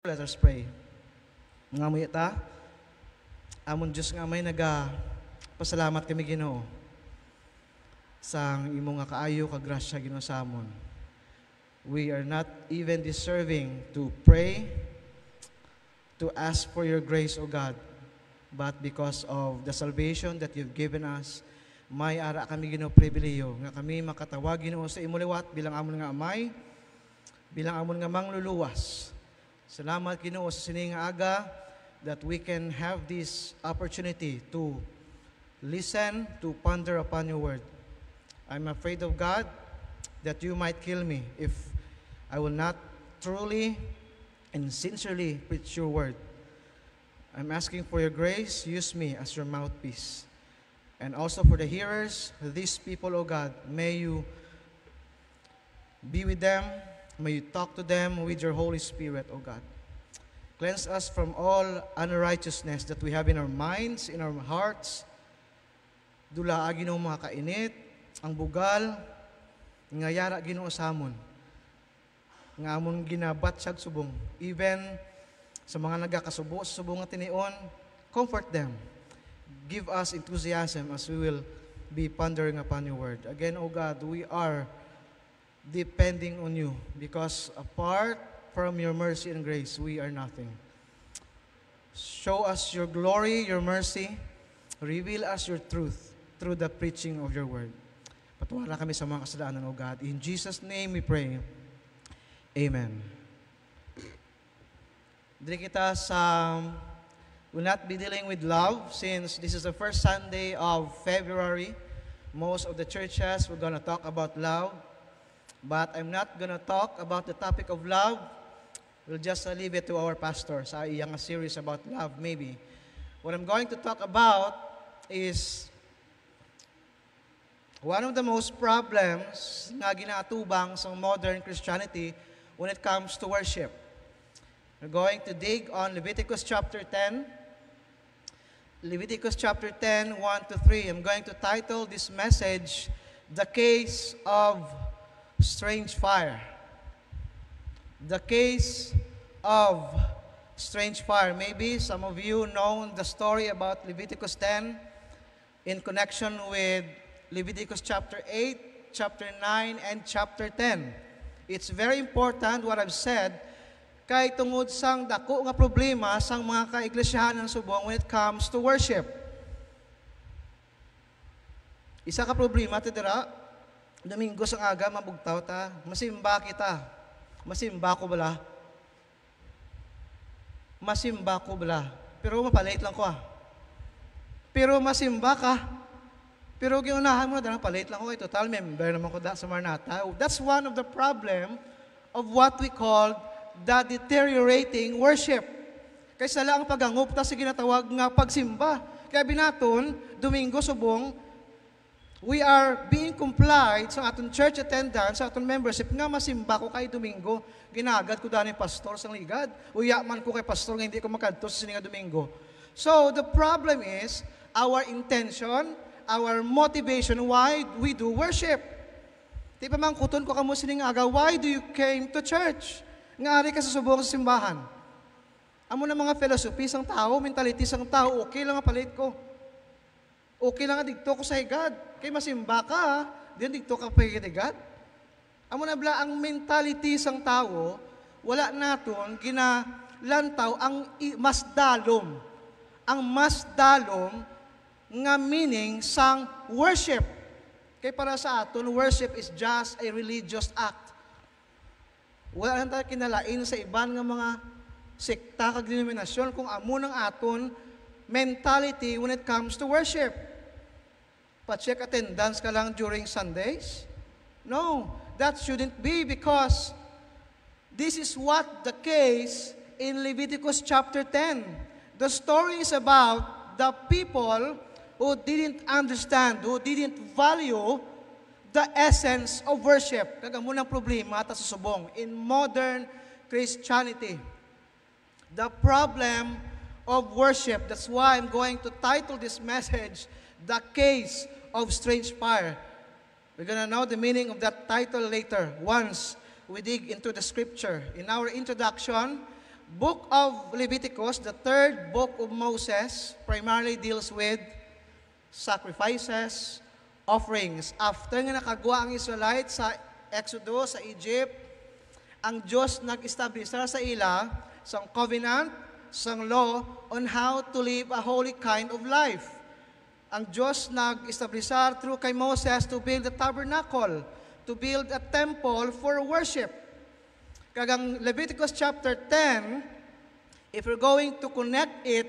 Let us pray. Nga mo ita, amon Diyos nga may pasalamat kami Ginoo sang imo nga kaayo ka grasya Ginoo sa amon. We are not even deserving to pray, to ask for your grace, O God, but because of the salvation that you've given us, may ara kami Ginoo pribileyo nga kami makatawag Ginoo sa imo liwat bilang amon nga amay, bilang amon nga mangluluwas. Salamat Ginoo sa sining aga that we can have this opportunity to listen, to ponder upon your word. I'm afraid of God that you might kill me if I will not truly and sincerely preach your word. I'm asking for your grace. Use me as your mouthpiece. And also for the hearers, these people, O God, may you be with them. May you talk to them with your Holy Spirit, O God. Cleanse us from all unrighteousness that we have in our minds, in our hearts. Dula Ginoo mga kainit, ang bugal, nga yara Ginoo sa amon. Nga amon ginabat siyag subong. Even sa mga nagakasubo sa subong nga tinion, comfort them. Give us enthusiasm as we will be pondering upon your word. Again, O God, we are depending on you because apart from your mercy and grace, we are nothing. Show us your glory, your mercy. Reveal us your truth through the preaching of your word. Patuwala kami sa mga kasalanan, O God. In Jesus' name we pray. Amen. Dili kita we'll not be dealing with love since this is the first Sunday of February. Most of the churches, we're going to talk about love. But I'm not going to talk about the topic of love. We'll just leave it to our pastor sa iyang series about love maybe. What I'm going to talk about is one of the most problems na ginatubang sa modern Christianity when it comes to worship. We're going to dig on Leviticus chapter 10. Leviticus chapter 10, 1 to 3. I'm going to title this message, The Case of Strange Fire. The Case of Strange Fire. Maybe some of you know the story about Leviticus 10 in connection with Leviticus chapter 8, chapter 9, and chapter 10. It's very important what I've said kay tungod sang dako nga problema sang mga kaiglesiyahan ng subong when it comes to worship. Isa ka problema ti dira, Domingo sang aga, mabugtaw ta. Masimba kita. Masimba ko bala. Masimba ko bala. Pero mapalate lang ko Pero masimba ka. Pero giunahan mo na, palate lang ko. Total member naman ko sa Maranatha. That's one of the problem of what we call the deteriorating worship. Kaysa lang pagangup ta sa ginatawag nga pagsimba. Kaya binaton, Domingo subong, we are being complied sa aton church attendance, sa aton membership, nga masimba ko kay Domingo. Ginagad ko dani pastor sang ligad. Uya man ko kay pastor nga hindi ko makadto sa sininga Domingo. So, the problem is, our intention, our motivation, why we do worship. Di pa man kuton ko kamo sining aga, why do you came to church? Nga ari ka sa subong sa simbahan. Amo na mga philosophy sang tao, mentality sang tao, okay lang nga palit ko. Okay lang nga digto ko sa higad. Kay masimba ka, diyan digto ka pa higad. Amo na bla ang mentality sang tao, wala naton ginalantaw ang mas dalom. Ang mas dalom nga meaning sang worship. Kay para sa aton, worship is just a religious act. Wala lang tayo kinalain sa iban nga mga sekta kag denominasyon kung amo ng aton mentality when it comes to worship. Pa-check attendance ka lang during Sundays? No, that shouldn't be because this is what the case in Leviticus chapter 10. The story is about the people who didn't understand, who didn't value the essence of worship. Kagamunang problema ta sa subong in modern Christianity. The problem of worship. That's why I'm going to title this message, The Case of Strange Fire. We're going to know the meaning of that title later once we dig into the scripture. In our introduction, book of Leviticus, the third book of Moses, primarily deals with sacrifices, offerings. After nga nakagawa ang Israelites sa Exodus, sa Egypt, ang Diyos nag-establish sa ila, sa covenant, sa law, on how to live a holy kind of life. Ang Diyos nag-establish through kay Moses to build a tabernacle, to build a temple for worship. Kagang Leviticus chapter 10, if we're going to connect it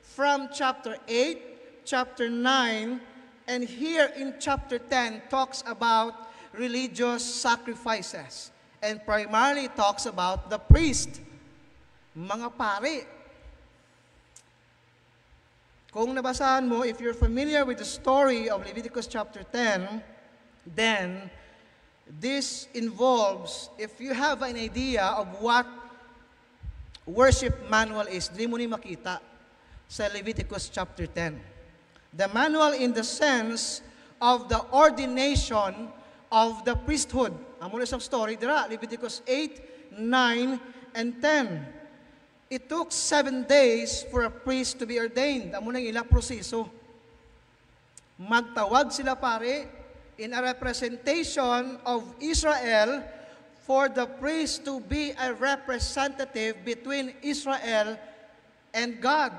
from chapter 8, chapter 9, and here in chapter 10 talks about religious sacrifices. And primarily talks about the priest, mga pari. Kung nabasahan mo, if you're familiar with the story of Leviticus chapter 10, then this involves, if you have an idea of what worship manual is, di mo ni makita sa Leviticus chapter 10. The manual in the sense of the ordination of the priesthood. Ang muna isang story, dira, Leviticus 8, 9, and 10. It took 7 days for a priest to be ordained. Ang muna ilang proseso. Magtawag sila pare in a representation of Israel for the priest to be a representative between Israel and God.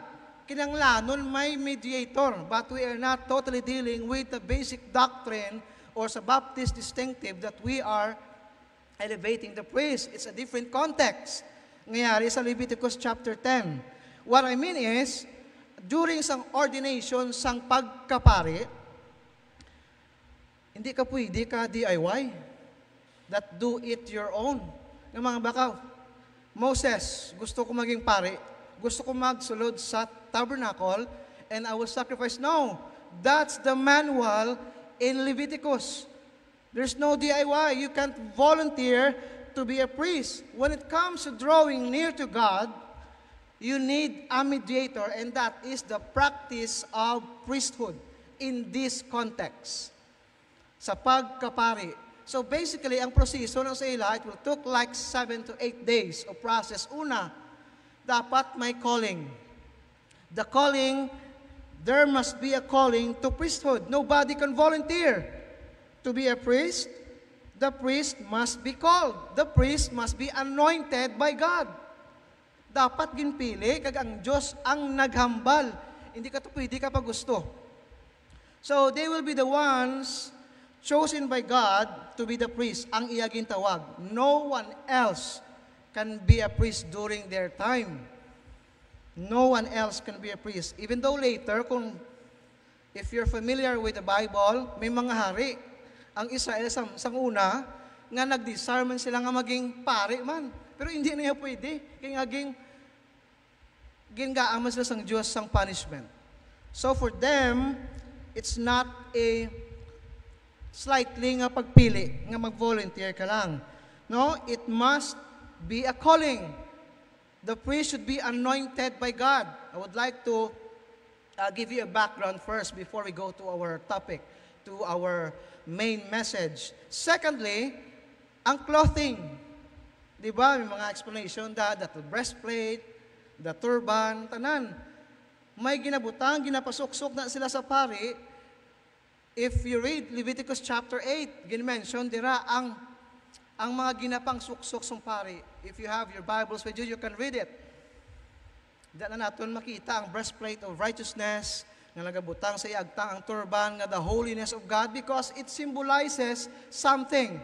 Kinanglanon may mediator, but we are not totally dealing with the basic doctrine or sa Baptist distinctive that we are elevating the priest. It's a different context. Nangyari sa Leviticus chapter 10. What I mean is, during sang ordination, sang pagkapari, hindi ka pwede ka DIY. That do it your own. Ng mga baka, Moses, gusto ko maging pari, gusto ko magsulod sa tabernacle, and I will sacrifice. No, that's the manual in Leviticus. There's no DIY. You can't volunteer to be a priest. When it comes to drawing near to God, you need a mediator, and that is the practice of priesthood in this context. Sa pagkapari. So basically, ang proseso ng sa ila, it will took like 7 to 8 days of process. Una, dapat may calling. The calling, there must be a calling to priesthood. Nobody can volunteer to be a priest. The priest must be called. The priest must be anointed by God. Dapat ginpili, kag ang Diyos ang naghambal. Hindi ka to pwede kapag gusto. So, they will be the ones chosen by God to be the priest. Ang iyagin tawag. No one else can be a priest during their time. No one else can be a priest. Even though later, if you're familiar with the Bible, may mga hari. Ang Israel sa una, nga nag-disarm sila nga maging pari man. Pero hindi na yan pwede. Kaya gingaaman sila sang Diyos sang punishment. So for them, it's not a slightly nga pagpili, nga mag-volunteer ka lang. No, it must be a calling. The priest should be anointed by God. I would like to give you a background first before we go to our topic, to our main message. Secondly, ang clothing. Di ba? May mga explanation that the breastplate, the turban, tanan. May ginabutang, ginapasuksok na sila sa pari. If you read Leviticus chapter 8, gin-mention dira ang mga ginapang suksok sa pari. If you have your Bibles with you, you can read it. Daan na natin makita ang breastplate of righteousness, nga nagabutang sa iagtang ang turban, nga the holiness of God, because it symbolizes something.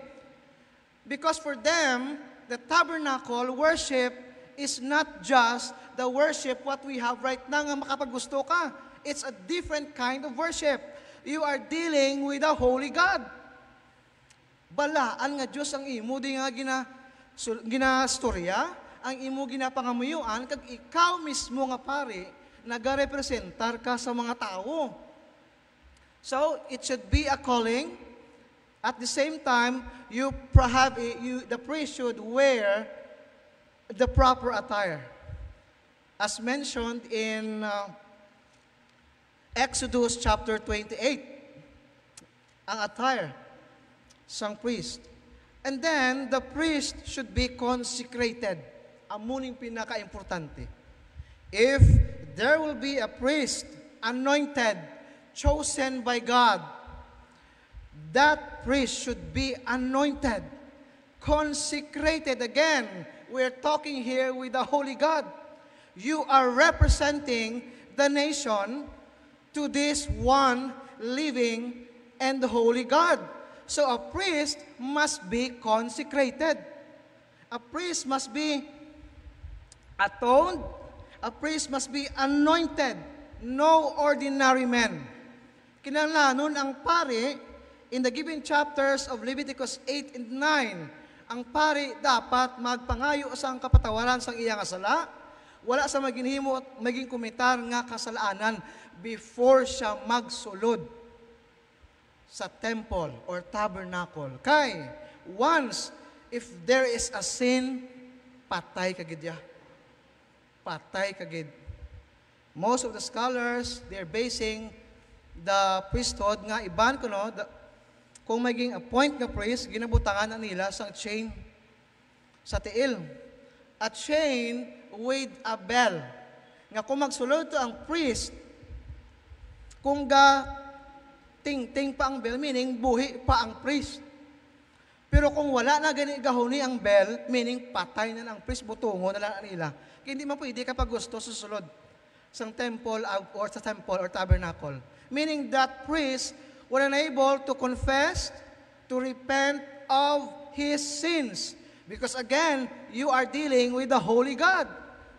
Because for them, the tabernacle worship is not just the worship what we have right now nga makapaggusto ka. It's a different kind of worship. You are dealing with a holy God. Balaan nga Diyos ang imo, di nga ginastorya, ang imo ginapangamuyuan, kag ikaw mismo nga pare, nagarepresentar ka sa mga tao. So, it should be a calling. At the same time, the priest should wear the proper attire. As mentioned in Exodus chapter 28, ang attire sang priest. And then, the priest should be consecrated. amuning pinaka-importante. If there will be a priest, anointed, chosen by God, that priest should be anointed, consecrated. Again, we're talking here with the Holy God. You are representing the nation to this one living and holy God. So a priest must be consecrated. A priest must be atoned. A priest must be anointed. No ordinary man. Kinalanon ang pari, in the given chapters of Leviticus 8 and 9, ang pari dapat magpangayo sa kapatawaran sa iyang sala, wala sa maginhimo at maging komitar nga kasalaanan before siya magsulod sa temple or tabernacle. Kay, once, if there is a sin, patay kagid ya. Patay kagid. Most of the scholars, they're basing the priesthood nga iban ko no, kung maging appoint nga priest, ginabutangan na nila sang chain sa tiil. A chain with a bell. Nga kung magsulod to ang priest, kung ting-ting pa ang bell, meaning buhi pa ang priest. Pero kung wala na gani gahuni ang bell, meaning patay na ang priest, butungo na lang nila. Kaya hindi man pwede kapag gusto susulod sa temple or tabernacle. Meaning that priest were unable to confess, to repent of his sins. Because again, you are dealing with the holy God.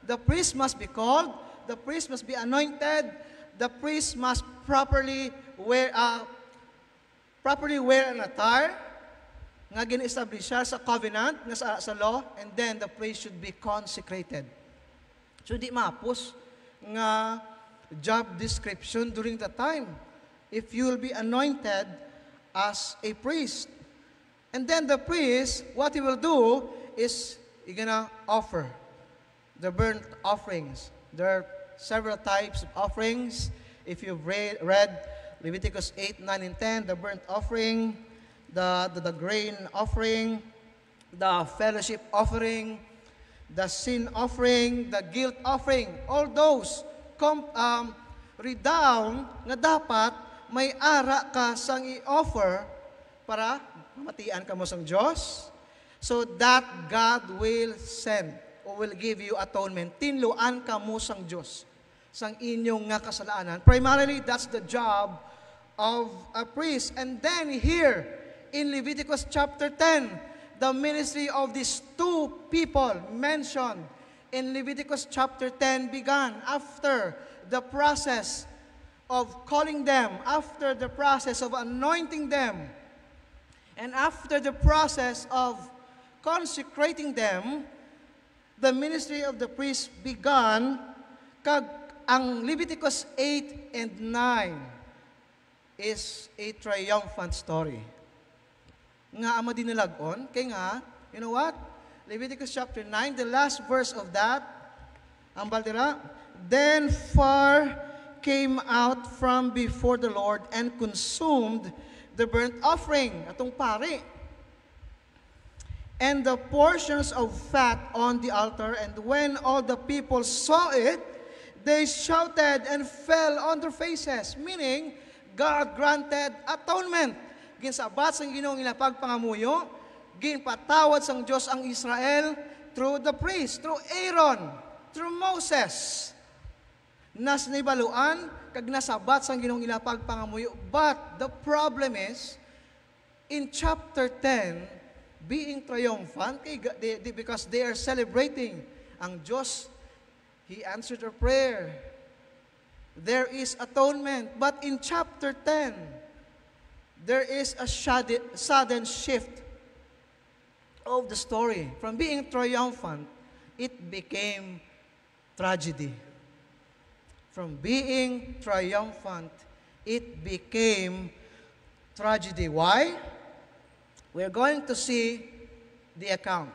The priest must be called, the priest must be anointed, the priest must properly wear an attire, nga gin-establish siya sa covenant, nga sa law, and then the priest should be consecrated. So di mapos nga job description during the time if you will be anointed as a priest. And then the priest, what he will do is he's gonna offer the burnt offerings. There are several types of offerings. If you've read Leviticus 8, 9, and 10, the burnt offering, the grain offering, the fellowship offering, the sin offering, the guilt offering, all those redound nga dapat may ara ka sang i-offer para mamatian ka mo sang Diyos, so that God will send or will give you atonement. Tinluan ka mo sang Diyos, sang inyong nga kasalanan. Primarily, that's the job of a priest. And then here, in Leviticus chapter 10, the ministry of these two people mentioned in Leviticus chapter 10 began after the process of calling them, after the process of anointing them, and after the process of consecrating them. The ministry of the priest began. Kag ang Leviticus 8 and 9 is a triumphant story. Nga ama dinalagon, kay nga, you know what? Leviticus chapter 9, the last verse of that, ang baldira, then fire came out from before the Lord and consumed the burnt offering, atong pare, and the portions of fat on the altar. And when all the people saw it, they shouted and fell on their faces. Meaning, God granted atonement. Ginsabat sang Ginoong inapagpangamuyo, ginpatawad sang Diyos ang Israel through the priest, through Aaron, through Moses. Nas nibaluan, kag nasabat sang Ginoong inapagpangamuyo. But the problem is, in chapter 10, being triumphant, because they are celebrating ang Diyos, He answered their prayer. There is atonement. But in chapter 10, there is a sudden shift of the story. From being triumphant, it became tragedy. From being triumphant, it became tragedy. Why? We're going to see the account.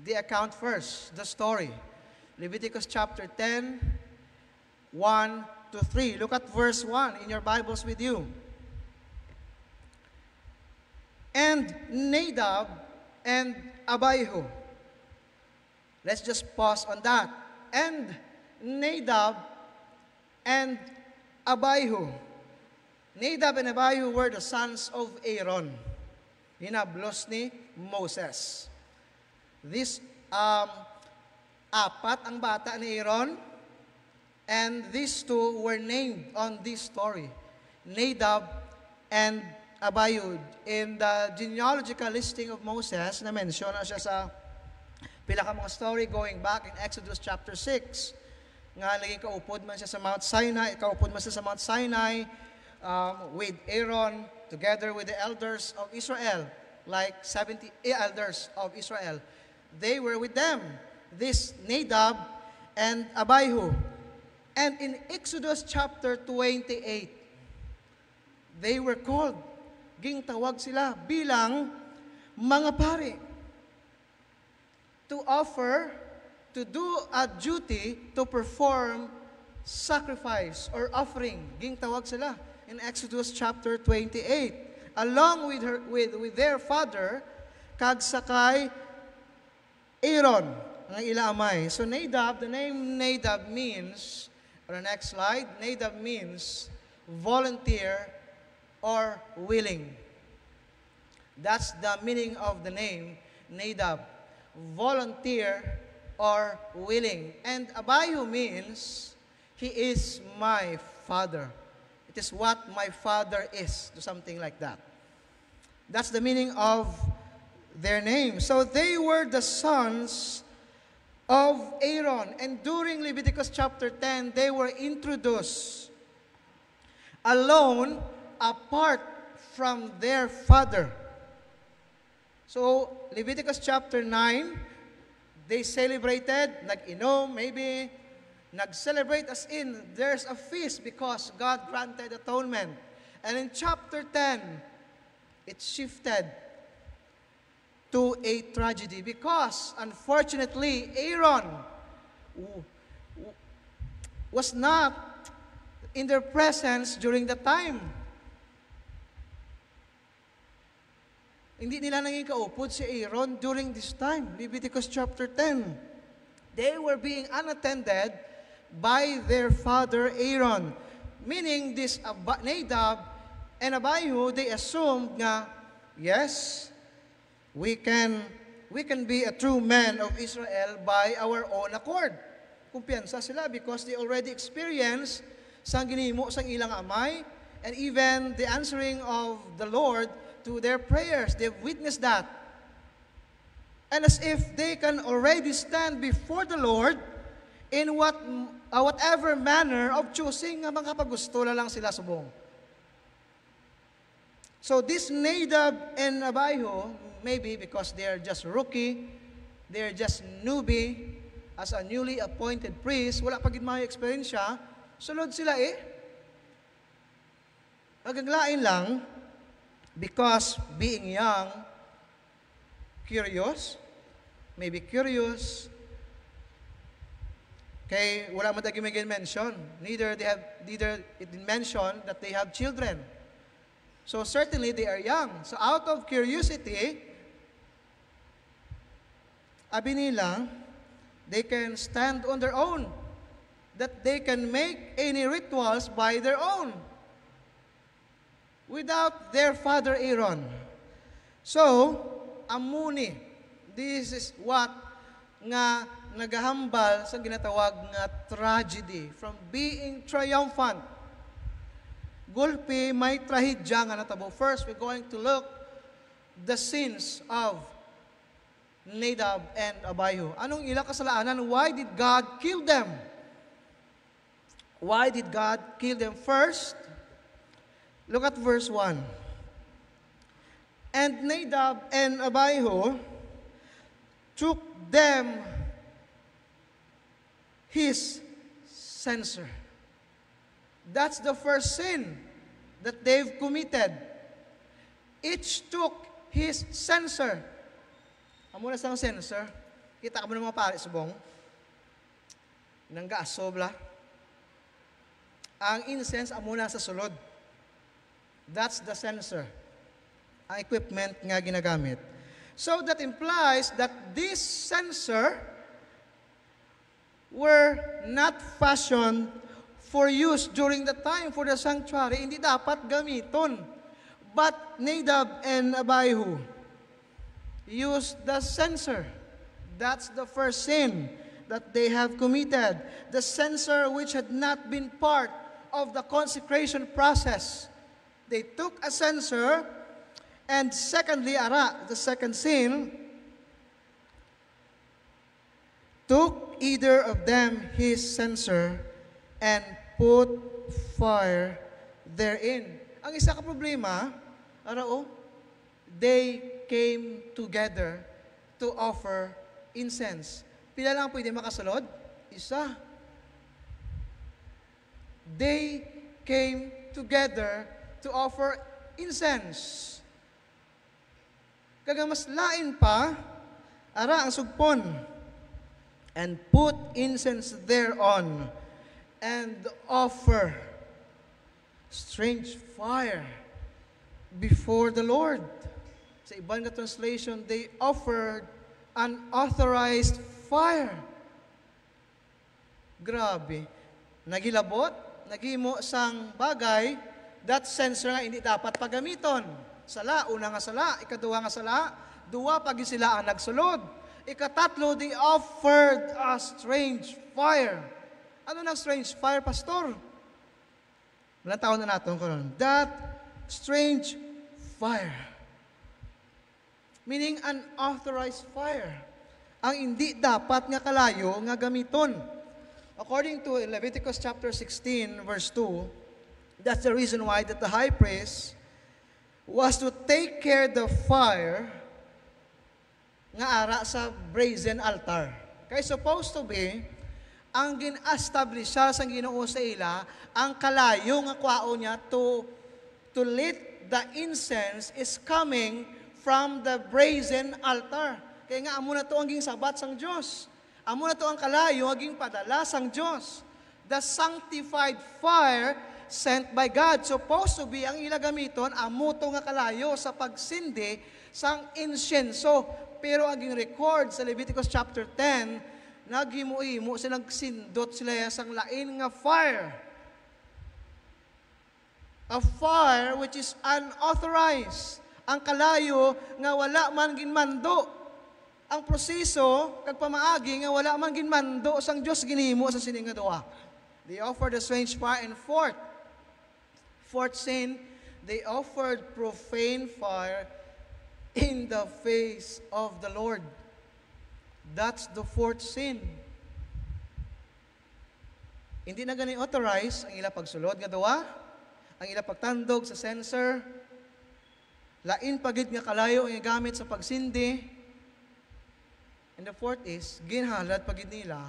The account first, the story. Leviticus chapter 10, 1 to 3. Look at verse 1 in your Bibles with you. And Nadab and Abihu Let's just pause on that. And Nadab and Abihu. Nadab and Abihu were the sons of Aaron. Hinablos ni Moses. This apat ang bata ni Aaron, and these two were named on this story. Nadab and Abihu. In the genealogical listing of Moses, na-mention na siya sa pila ka mga story going back in Exodus chapter 6. Nga naging kaupod man siya sa Mount Sinai, with Aaron together with the elders of Israel, like 70 elders of Israel. They were with them, this Nadab and Abihu. And in Exodus chapter 28, they were called. Gintawag sila bilang mga pari to offer, to do a duty to perform sacrifice or offering. Gintawag sila in Exodus chapter 28. Along with their father, kag sakay Aaron, ang ila amay. So Nadab, the name Nadab means, on the next slide, Nadab means volunteer or willing. That's the meaning of the name Nadab. Volunteer or willing. And Abihu means, he is my father. It is what my father is, to something like that. That's the meaning of their name. So they were the sons of Aaron. And during Leviticus chapter 10, they were introduced alone, apart from their father. So, Leviticus chapter 9, they celebrated, nag-inom, maybe, nag-celebrate as in, there's a feast because God granted atonement. And in chapter 10, it shifted to a tragedy because, unfortunately, Aaron was not in their presence during the time. Hindi nila naging kaupod si Aaron during this time, Leviticus chapter 10. They were being unattended by their father Aaron. Meaning, this Nadab and Abihu, they assumed nga, yes, we can be a true man of Israel by our own accord. Kumpiyansa sila because they already experienced sang ginimo sang ilang amay, and even the answering of the Lord to their prayers. They've witnessed that. And as if they can already stand before the Lord in whatever manner of choosing nga makapagusto lang sila subong. So this Nadab and Abihu, maybe because they are just rookie, they are just newbie, as a newly appointed priest, wala pa gid mga eksperyensya, sulod sila Magaglain lang, because being young, curious, kay wala man tagi mention. Neither it mention that they have children. So certainly they are young. So out of curiosity, abi nila, they can stand on their own, that they can make any rituals by their own, without their father Aaron. So, amuni, this is what nga nagahambal sa ginatawag nga tragedy, from being triumphant. Gulpi, may trahedya nga natabo. First, we're going to look the sins of Nadab and Abihu. Anong ilang kasalanan? Why did God kill them? Why did God kill them? First, look at verse 1. And Nadab and Abihu took them his censer. That's the first sin that they've committed. Each took his censer. Amo na sang censer. Kita ka mo ng mga pare subong. Nangga asobla. Ang incense amo na sa sulod. That's the censer. Ang equipment nga ginagamit. So that implies that this censer were not fashioned for use during the time for the sanctuary. Hindi dapat gamiton. But Nadab and Abihu used the censer. That's the first sin that they have committed. The censer which had not been part of the consecration process. They took a censer, and secondly, the second sin, took either of them his censer and put fire therein. Ang isa ka problema, they came together to offer incense. Pila lang pwede makasulod? Isa. They came together to offer incense. Kaga mas lain pa, ang sugpon, and put incense thereon, and offer strange fire before the Lord. Sa ibang na translation, they offered unauthorized fire. Grabe. Nagilabot, nagimo sang bagay, that censer nga hindi dapat pagamiton. Sala, una nga sala, ikaduwa nga sala, duwa pagi sila ang nagsulod. Ikatatlo, they offered a strange fire. Ano na strange fire, pastor? Walang taon na natin ko nun. That strange fire. Meaning unauthorized fire. Ang hindi dapat nga kalayo nga gamiton. According to Leviticus chapter 16, verse 2, that's the reason why that the high priest was to take care the fire nga ara sa brazen altar. Kaya supposed to be, ang gin-establish siya sa Ginoo sa ila, ang kalayo nga kwao niya to lit the incense is coming from the brazen altar. Kaya nga, amo na to ang gingsabat sang Diyos. Amo na to ang kalayo, aging padala sang Diyos. The sanctified fire sent by God. Supposed to be, ang ilagamiton, amo to nga kalayo sa pagsindi sang insenso. Pero aging record sa Leviticus chapter 10, naghimu-imo silang sindot sila sang lain nga fire. A fire which is unauthorized. Ang kalayo nga wala man ginmando. Ang proseso kag pamaagi nga wala man ginmando sang Dios ginhimo sa sining nga duwa. They offered a strange fire. And fourth sin, they offered profane fire in the face of the Lord. That's the fourth sin. Hindi na gani authorize ang ila pagsulod nga duwa, ang ila pagtandog sa censer, lain pagid nga kalayo ang gamit sa pagsindi. And the fourth is, ginhalad pagid nila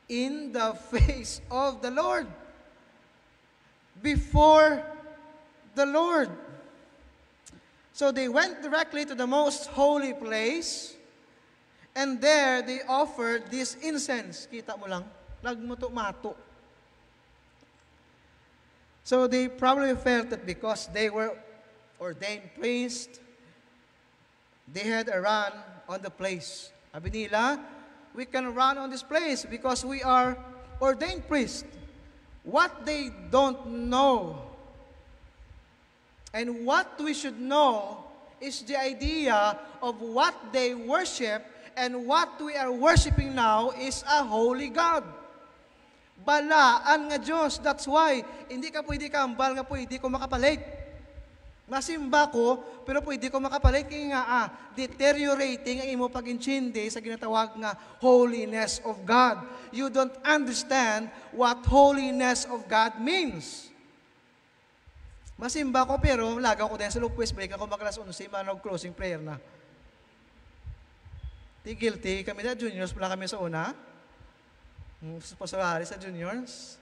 in the face of the Lord. Before the Lord. So they went directly to the most holy place, and there they offered this incense. Kita mo lang, nagmuto-mato. So they probably felt that because they were ordained priests, they had a run on the place. Sabi nila, we can run on this place because we are ordained priests. What they don't know, and what we should know, is the idea of what they worship, and what we are worshiping now is a holy God. Balaan nga Diyos. That's why, hindi ka pwede kambal nga pwede ko makapalit. Masimba ko, pero pwede ko makapalit. Kaya nga, deteriorating ang imo pag-intindi sa ginatawag nga holiness of God. You don't understand what holiness of God means. Masimba ko, pero lagaw ko din sa lupwes break ako magkalas 11, manog closing prayer na. Guilty kami na, juniors pala kami sa una. Sa pasarari sa juniors.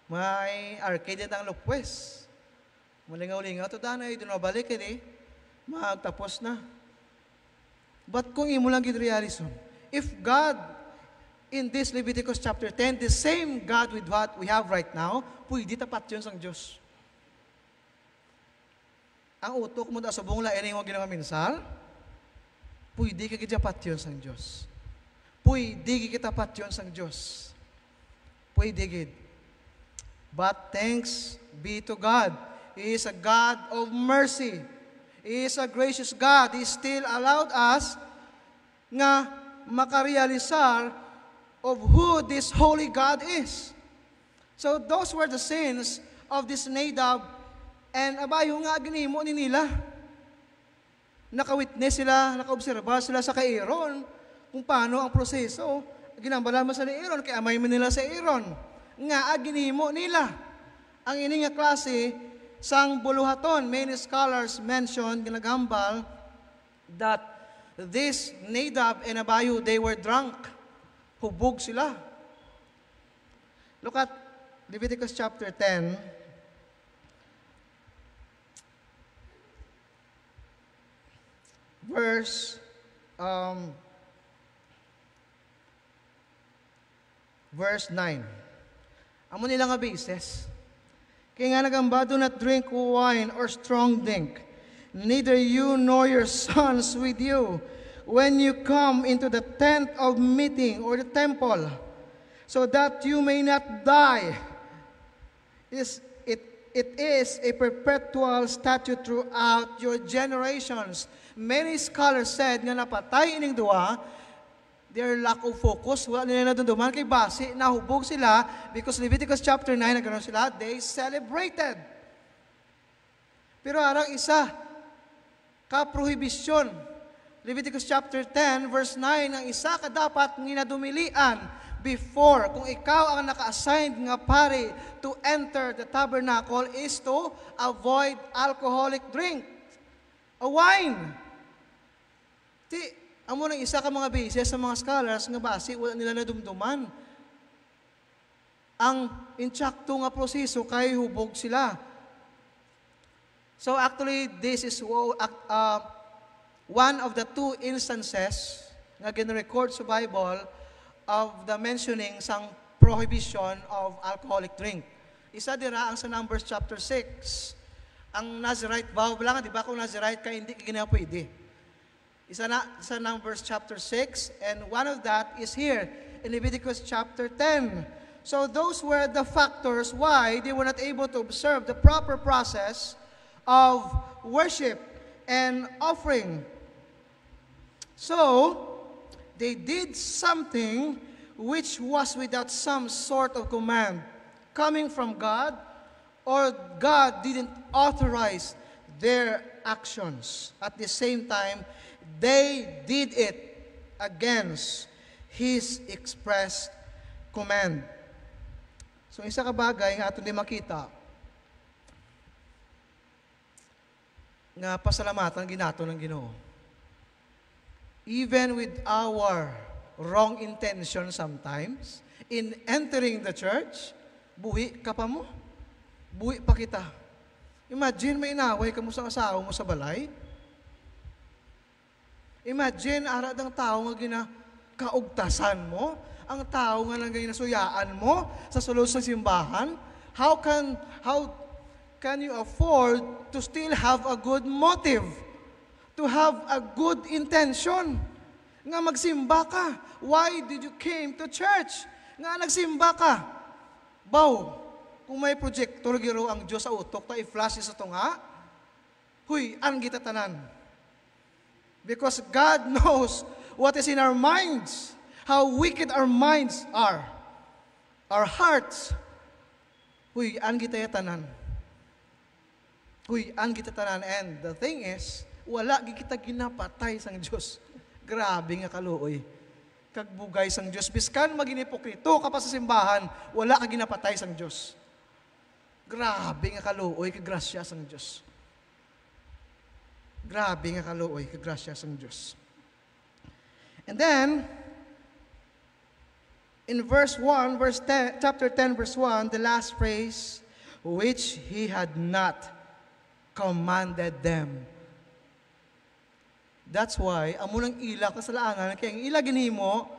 May arcade ang lupwes. Malingaw-lingaw, ito danay, doon balik magtapos na. But kung imo lang gid-realizon, if God, in this Leviticus chapter 10, the same God with what we have right now, pwede tapat yun sang Diyos. Ang utok mo da sa buong lain yung ginawa minsal, pwede ka gidyapat yun sang Diyos. Puy, digi kita pat yun sang Diyos. Puy, digid. But thanks be to God. He is a God of mercy. He is a gracious God. He still allowed us nga makarealisar of who this holy God is. So those were the sins of this Nadab and Abihu nga ginimo ni nila. Nakawitness sila, nakaobserba sila sa kay Aaron kung paano ang proseso. Ginambalaman sa ni Aaron, kaya amay man nila sa Aaron. Nga ginimo nila. Ang ini nga klase sang buluhaton. Many scholars mention, ginagambal, that this Nadab and Abihu, they were drunk. Hubog sila. Look at Leviticus chapter 10. Verse 9. Amo nila nga basis. Kaya nga nagamba, do not drink wine or strong drink, neither you nor your sons with you, when you come into the tent of meeting or the temple, so that you may not die. It is a perpetual statute throughout your generations. Many scholars said nga napatay ining duwa, their lack of focus, wala nila na duman kay base, nahubog sila, because Leviticus chapter 9, nagano'n sila, they celebrated. Pero arang isa, ka-prohibisyon. Leviticus chapter 10, verse 9, ang isa ka dapat nginadumilian before, kung ikaw ang naka-assigned nga pare to enter the tabernacle, is to avoid alcoholic drink. A wine. Amo nang isa ka mga basis sa mga scholars nga base, wala nila nadumduman. Ang intsakto nga proseso kay hubog sila. So actually, this is one of the two instances nga gin-record sa Bible of the mentioning sang prohibition of alcoholic drink. Isa dira ang sa Numbers chapter 6. Ang Nazirite vow lang, di ba kung Nazirite ka, hindi ka ginapwede. Isa na sa Numbers chapter 6, and one of that is here in Leviticus chapter 10. So those were the factors why they were not able to observe the proper process of worship and offering. So, they did something which was without some sort of command coming from God, or God didn't authorize their actions. At the same time, they did it against His expressed command. So, isa ka bagay nga ato di makita, nga pasalamatan ginato ng Ginoo. Even with our wrong intention sometimes, in entering the church, buhi ka pa mo. Buhi pa kita. Imagine may inaway ka mo sa asawa mo sa balay. Imagine, ara ng tao nga kaugtasan mo, ang tao nga nang ginasuyaan mo sa sulod sa simbahan. How can you afford to still have a good motive? To have a good intention? Nga magsimba ka. Why did you came to church? Nga nagsimba ka. Baw, kung may projector giro ang Diyos sa utok, ta i-flash sa ito nga, huy, ang kita tanan. Because God knows what is in our minds, how wicked our minds are, our hearts. Huy, ang kita tanan. Huy, ang kita tanan. And the thing is, wala kita ginapatay sang Diyos. Grabe nga kaluoy. Kagbugay sang Diyos. Biskan maginipokrito ka pa sa simbahan, wala ka ginapatay sang Diyos. Grabe nga kaluoy, kagrasya sang Diyos. Grabe nga kaluoy, kagrasya sang Diyos. And then, in verse 1, chapter 10, verse 1, the last phrase, which He had not commanded them. That's why, amo nang ila kasalanan, kaya ang ila ginhimo,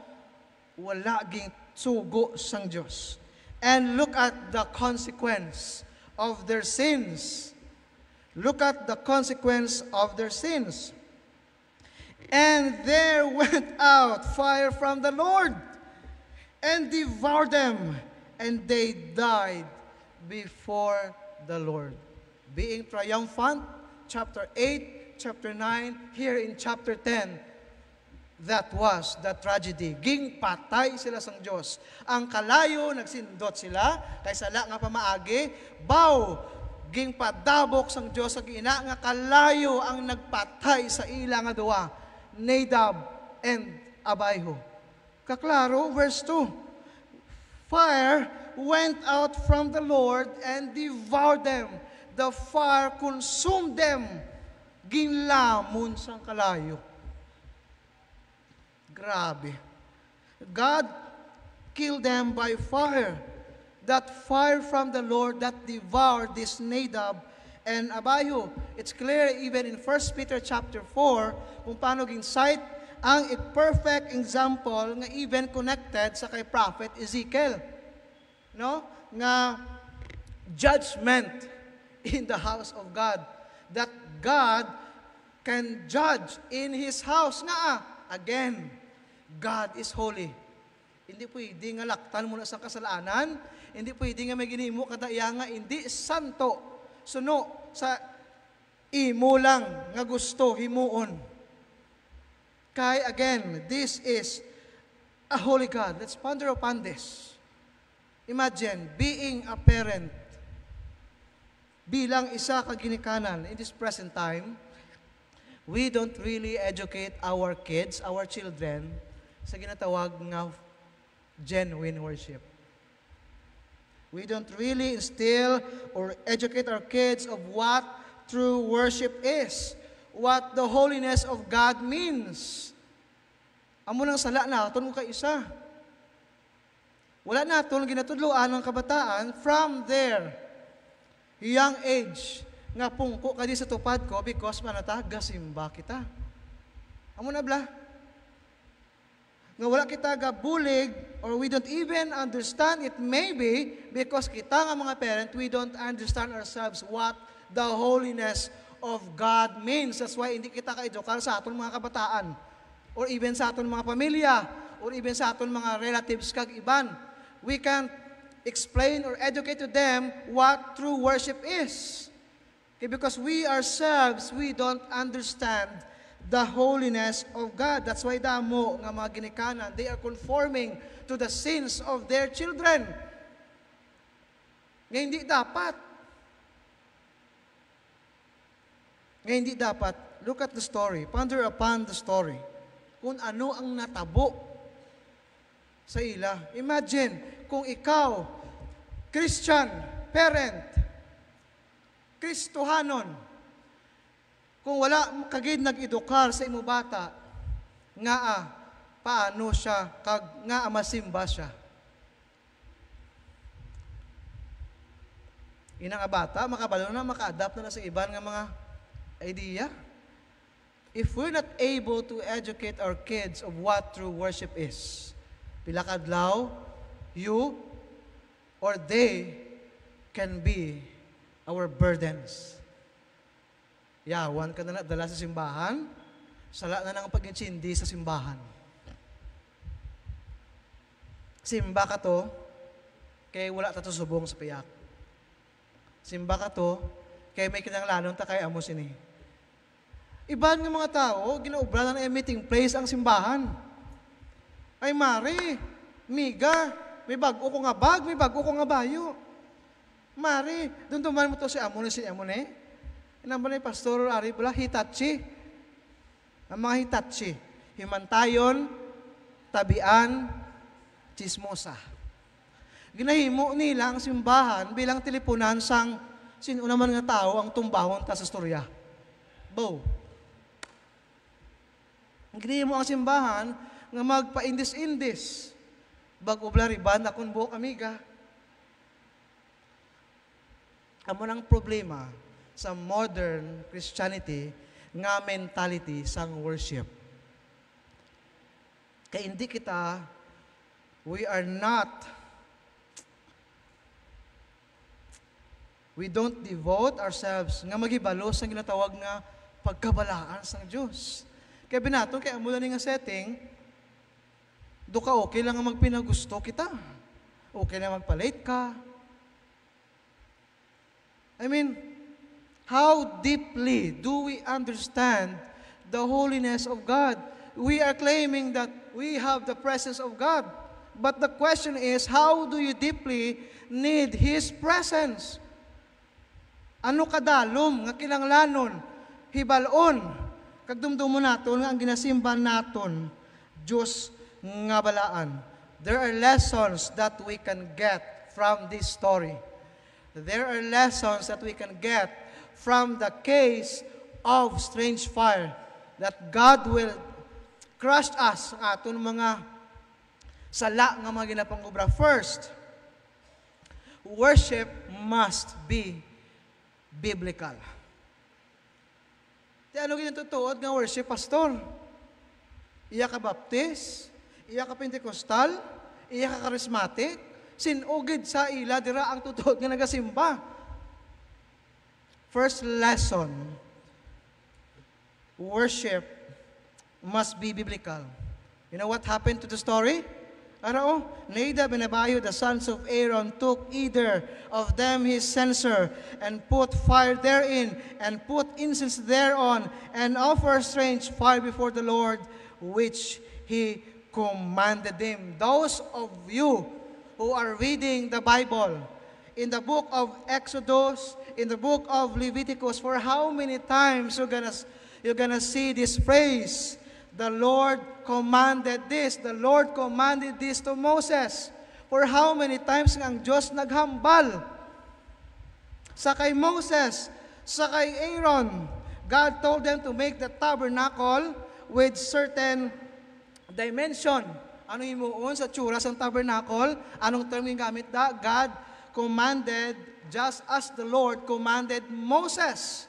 wala ging sugo sang Diyos. And look at the consequence of their sins. Look at the consequence of their sins. And there went out fire from the Lord and devoured them, and they died before the Lord. Being triumphant, chapter 8, chapter 9, here in chapter 10, that was the tragedy. Ging patay sila sang Diyos. Ang kalayo, nagsindot sila, kay sala nga pamaagi, baw, ging padabok sang Diyos, ang ina nga kalayo ang nagpatay sa ila nga duwa, Nadab and Abihu. Kaklaro, verse 2, fire went out from the Lord and devoured them. The fire consumed them. Ginlamon sang kalayo. Grabe. God killed them by fire. That fire from the Lord that devoured this Nadab and Abihu. It's clear even in 1 Peter chapter 4 kung paano ginsight ang perfect example nga even connected sa kay prophet Ezekiel. No? Nga judgment in the house of God. That God can judge in His house. Nga again, God is holy. Hindi pwede nga laktan mo na sa kasalanan. Hindi pwede nga may ginimo kadaya nga hindi santo. Suno sa imo lang nga gusto himuon. Kay again, this is a holy God. Let's ponder upon this. Imagine being a parent bilang isa ka ginikanan in this present time. We don't really educate our kids, our children sa ginatawag nga genuine worship. We don't really instill or educate our kids of what true worship is, what the holiness of God means. Amo nang sala na, ito mo ka isa. Wala na ito, ginatudloan ng kabataan from their young age, nga pungko ka di sa tupad ko because manataga simba kita. Amo na bla? Nga wala kita gabulig or we don't even understand it maybe because kita nga mga parent, we don't understand ourselves what the holiness of God means. That's why hindi kita ka-edukar sa aton mga kabataan or even sa aton mga pamilya or even sa aton mga relatives kag iban. We can't explain or educate to them what true worship is. Okay, because we ourselves, we don't understand the holiness of God. That's why damo nga mga ginikanan, they are conforming to the sins of their children. Nga hindi dapat. Nga hindi dapat. Look at the story. Ponder upon the story. Kung ano ang natabo sa ila. Imagine, kung ikaw, Christian, parent, Kristohanon, kung wala kagid nag-edukar sa imo bata, nga paano siya, kag nga masimba siya. Ina nga bata, makabalo na, maka-adapt na sa iban nga mga idea. If we're not able to educate our kids of what true worship is, pila kadlaw, you or they can be our burdens. Yawan ka na dala sa simbahan, sala na ng pag-insindi sa simbahan. Simba ka to, kay wala tato subong sa piyak. Simba ka to, kay may kinanglanon ta kay amo sini. Iban ng mga tao, ginaubra na meeting place ang simbahan. Ay mari, miga, may bago ko nga bag, may bago ko nga bayo. Mari, doon duman mo to si amo ni. Inamba na yung pastor ari pala, hitachi. Ang mga hitachi, himantayon, tabian, chismosa. Ginahimo nila ang simbahan bilang teleponan sang sinuna man nga tao ang tumbahon ta sa storya. Bow. Ginahimo ang simbahan nga magpa-indis-indis. Bag-ubla riban akong buhok amiga. Amo nang problema sa modern Christianity nga mentality sang worship. Kaya hindi kita, we don't devote ourselves nga magibalo sa ginatawag nga pagkabalaan sang Diyos. Kaya binaton, kaya mula nga setting, do ka okay lang ang magpinagusto kita. Okay lang magpa-late ka. I mean, how deeply do we understand the holiness of God? We are claiming that we have the presence of God. But the question is, how do you deeply need His presence? Ano kadalom nga kinanglanon, hibalon, kagdumdumo naton nga ang ginasimba naton, Diyos nga balaan. There are lessons that we can get from this story. There are lessons that we can get from the case of strange fire, that God will crush us ang aton mga sala nga mga ginapangubra. First, worship must be biblical. Di ano ginatutuod nga worship, pastor? Iya ka baptist, iya ka Pentecostal, iya ka charismatic, sinugid sa ila, dira ang tutuod nga nagasimba. First lesson, worship must be biblical. You know what happened to the story? Arao, Nadab and Abihu, the sons of Aaron, took either of them his censer, and put fire therein, and put incense thereon, and offer strange fire before the Lord, which he commanded them. Those of you who are reading the Bible, in the book of Exodus, in the book of Leviticus, for how many times you're gonna see this phrase, the Lord commanded this. The Lord commanded this to Moses. For how many times ang Diyos naghambal sa kay Moses, sa kay Aaron. God told them to make the tabernacle with certain dimension. Ano himuon sa tsura sa tabernacle? Anong term yung gamit da? God commanded just as the Lord commanded Moses.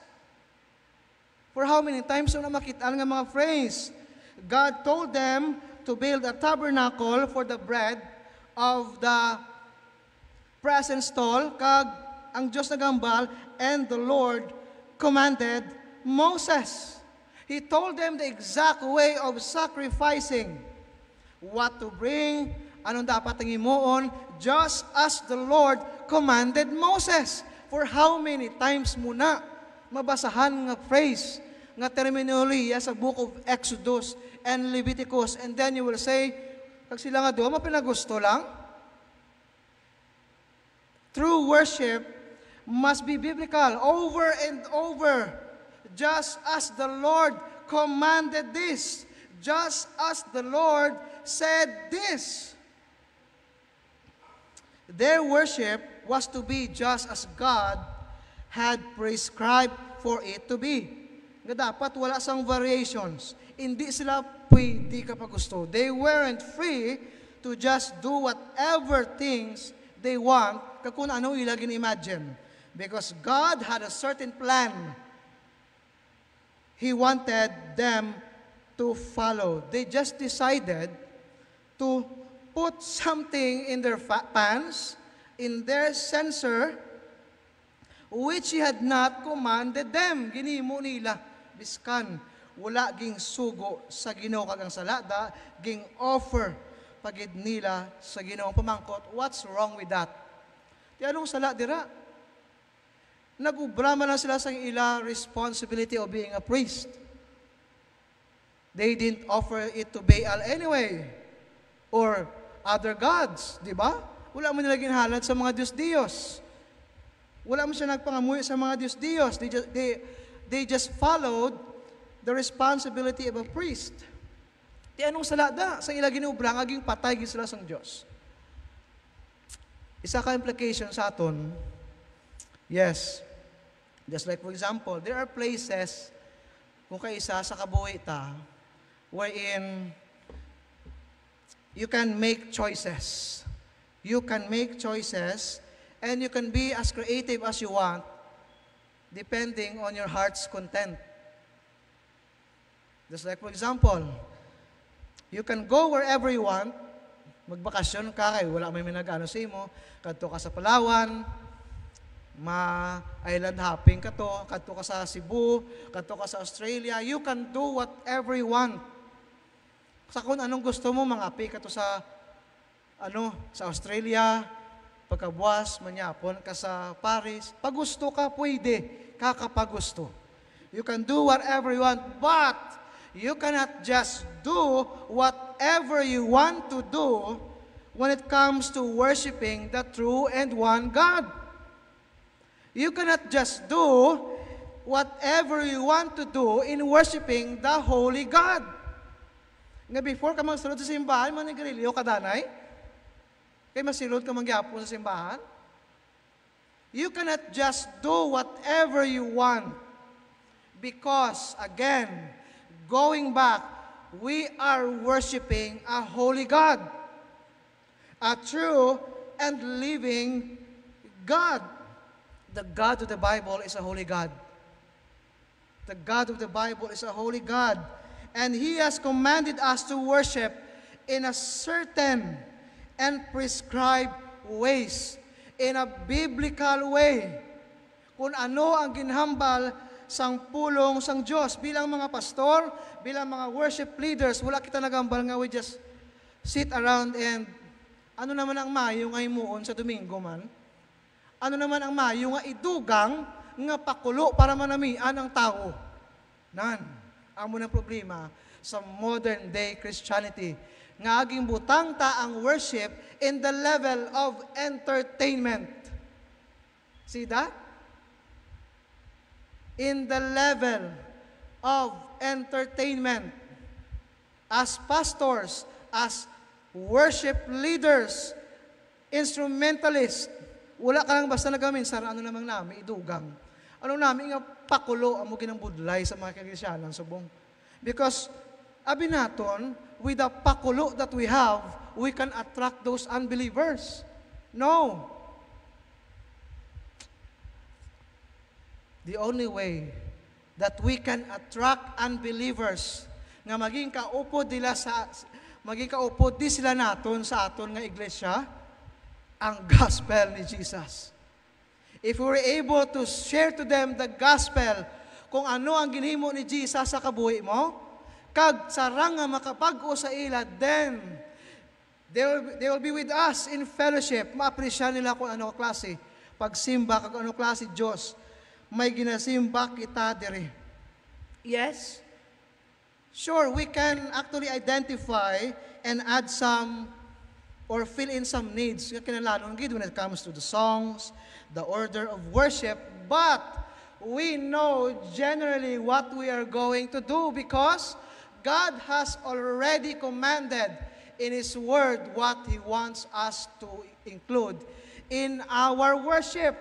For how many times na makita nga mga phrase? God told them to build a tabernacle for the bread of the presence stall, kag ang Diyos nagambal, and the Lord commanded Moses. He told them the exact way of sacrificing, what to bring, anong dapat ang imuon, just as the Lord commanded Moses. For how many times muna mabasahan nga phrase, nga terminolohiya sa book of Exodus and Leviticus, and then you will say, kag sila nga doon, mapinagusto lang. True worship must be biblical, over and over, just as the Lord commanded this, just as the Lord said this. Their worship was to be just as God had prescribed for it to be. Nga dapat wala sang variations. Hindi sila pwede kapag gusto. They weren't free to just do whatever things they want, kung ano ila gin-imagine. Because God had a certain plan He wanted them to follow. They just decided to put something in their pants, in their censer, which He had not commanded them. Ginimo nila. Biskan, wala ging sugo sa Ginoo kag ang salada, ging offer pagid nila sa Ginoong pamangkot. What's wrong with that? Di anong sala dira? Nag-ubra man lang sila sa ila responsibility of being a priest. They didn't offer it to Baal anyway, or other gods, di ba? Wala mo nila ginhalad sa mga Diyos-Diyos. Wala mo siya nagpangamuhi sa mga Diyos-Diyos. They just followed the responsibility of a priest. Di anong salada? Sa ila ginubra, aging patay sila sa Diyos. Isa ka implication sa aton, yes, just like for example, there are places, kung kaisa sa kabuhi ta, wherein you can make choices. You can make choices, and you can be as creative as you want, depending on your heart's content. Just like for example, you can go wherever you want, magbakasyon ka kay wala may minag-ano sa imo, kadto ka sa Palawan, island hopping ka to, kadto ka sa Cebu, kadto ka sa Australia, you can do whatever you want. Sa kung anong gusto mo, mangapi ka to sa sa Australia, pagkabuas, manyapon ka sa Paris. Pag gusto ka, pwede, kakapagusto. You can do whatever you want, but you cannot just do whatever you want to do when it comes to worshiping the true and one God. You cannot just do whatever you want to do in worshiping the Holy God. Nga before ka magsulod sa simbahan, manigrilyo ka danay, kaya masilod ka mangyapon sa simbahan. You cannot just do whatever you want because, again, going back, we are worshiping a holy God, a true and living God. The God of the Bible is a holy God. The God of the Bible is a holy God. And He has commanded us to worship in a certain and prescribed ways, in a biblical way. Kung ano ang ginhambal sang pulong sang Diyos. Bilang mga pastor, bilang mga worship leaders, wala kita nagambal nga we just sit around and ano naman ang mayo nga himuon sa Domingo man? Ano naman ang mayo nga idugang nga pakulo para manamian ang tao? Nan, ang munang problema sa modern day Christianity. Nga aging butang ta ang worship in the level of entertainment. See that? In the level of entertainment. As pastors, as worship leaders, instrumentalists, wala ka lang basta nagamin sa ano namang namin, idugang. Ano namin nga pakulo ang mugin ng budlay sa mga kagrisyanan subong. Because, abinaton, with the pakulo that we have, we can attract those unbelievers. No. The only way that we can attract unbelievers nga maging kaupod di sila naton sa aton nga iglesia, ang gospel ni Jesus. If we were able to share to them the gospel, kung ano ang ginhimo ni Jesus sa kabuhi mo, kag sarang nga makapag-o sa ila, then they will be with us in fellowship. Maapresya nila kung ano klase pagsimba, kag ano klase Diyos may ginasimba kita dire. Yes? Sure, we can actually identify and add some or fill in some needs nga kinahanglan gid when it comes to the songs, the order of worship, but we know generally what we are going to do because God has already commanded in His Word what He wants us to include in our worship.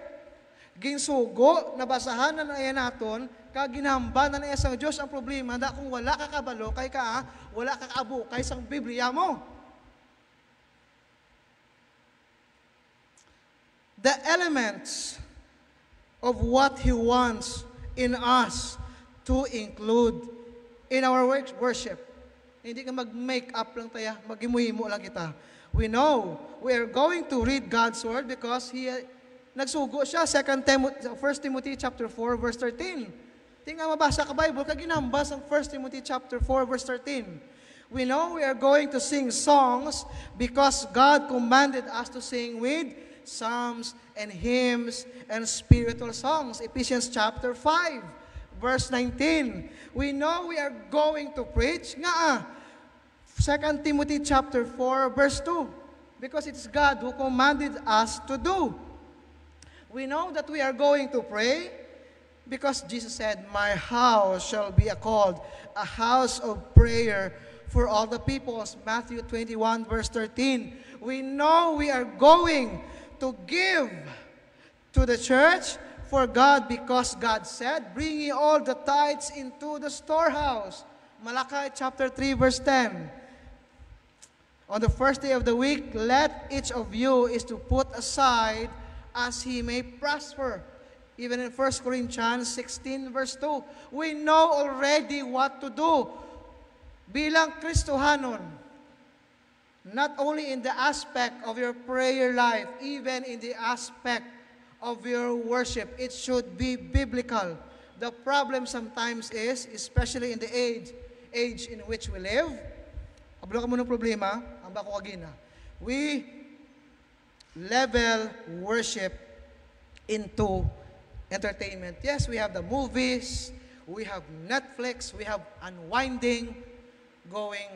Ginsugo, nabasahan na naya naton, kaginhamba na naya sang Diyos ang problema, da kung wala ka kabalo, kay ka, wala ka kaabo, kay sang Biblia mo. The elements of what He wants in us to include in our worship. Hindi ka mag-make up lang tayo, mag-imuhimo lang kita. We know we are going to read God's Word because nagsugo siya, 1 Timothy chapter 4, verse 13. Tingnan mabasa ka Bible, kaginambas ang 1 Timothy chapter 4, verse 13. We know we are going to sing songs because God commanded us to sing with psalms and hymns and spiritual songs. Ephesians chapter 5, verse 19. We know we are going to preach. 2 Timothy chapter 4, verse 2. Because it's God who commanded us to do. We know that we are going to pray because Jesus said, "My house shall be called a house of prayer for all the peoples." Matthew 21, verse 13. We know we are going to give to the church for God because God said, "Bring ye all the tithes into the storehouse." Malachi chapter 3, verse 10. On the first day of the week, let each of you is to put aside as he may prosper. Even in 1 Corinthians 16, verse 2, we know already what to do. Bilang Kristohanon, not only in the aspect of your prayer life, even in the aspect of your worship. It should be biblical. The problem sometimes is, especially in the age in which we live, ablo ka mo ng problema, ang bako kagina. We level worship into entertainment. Yes, we have the movies, we have Netflix, we have unwinding, going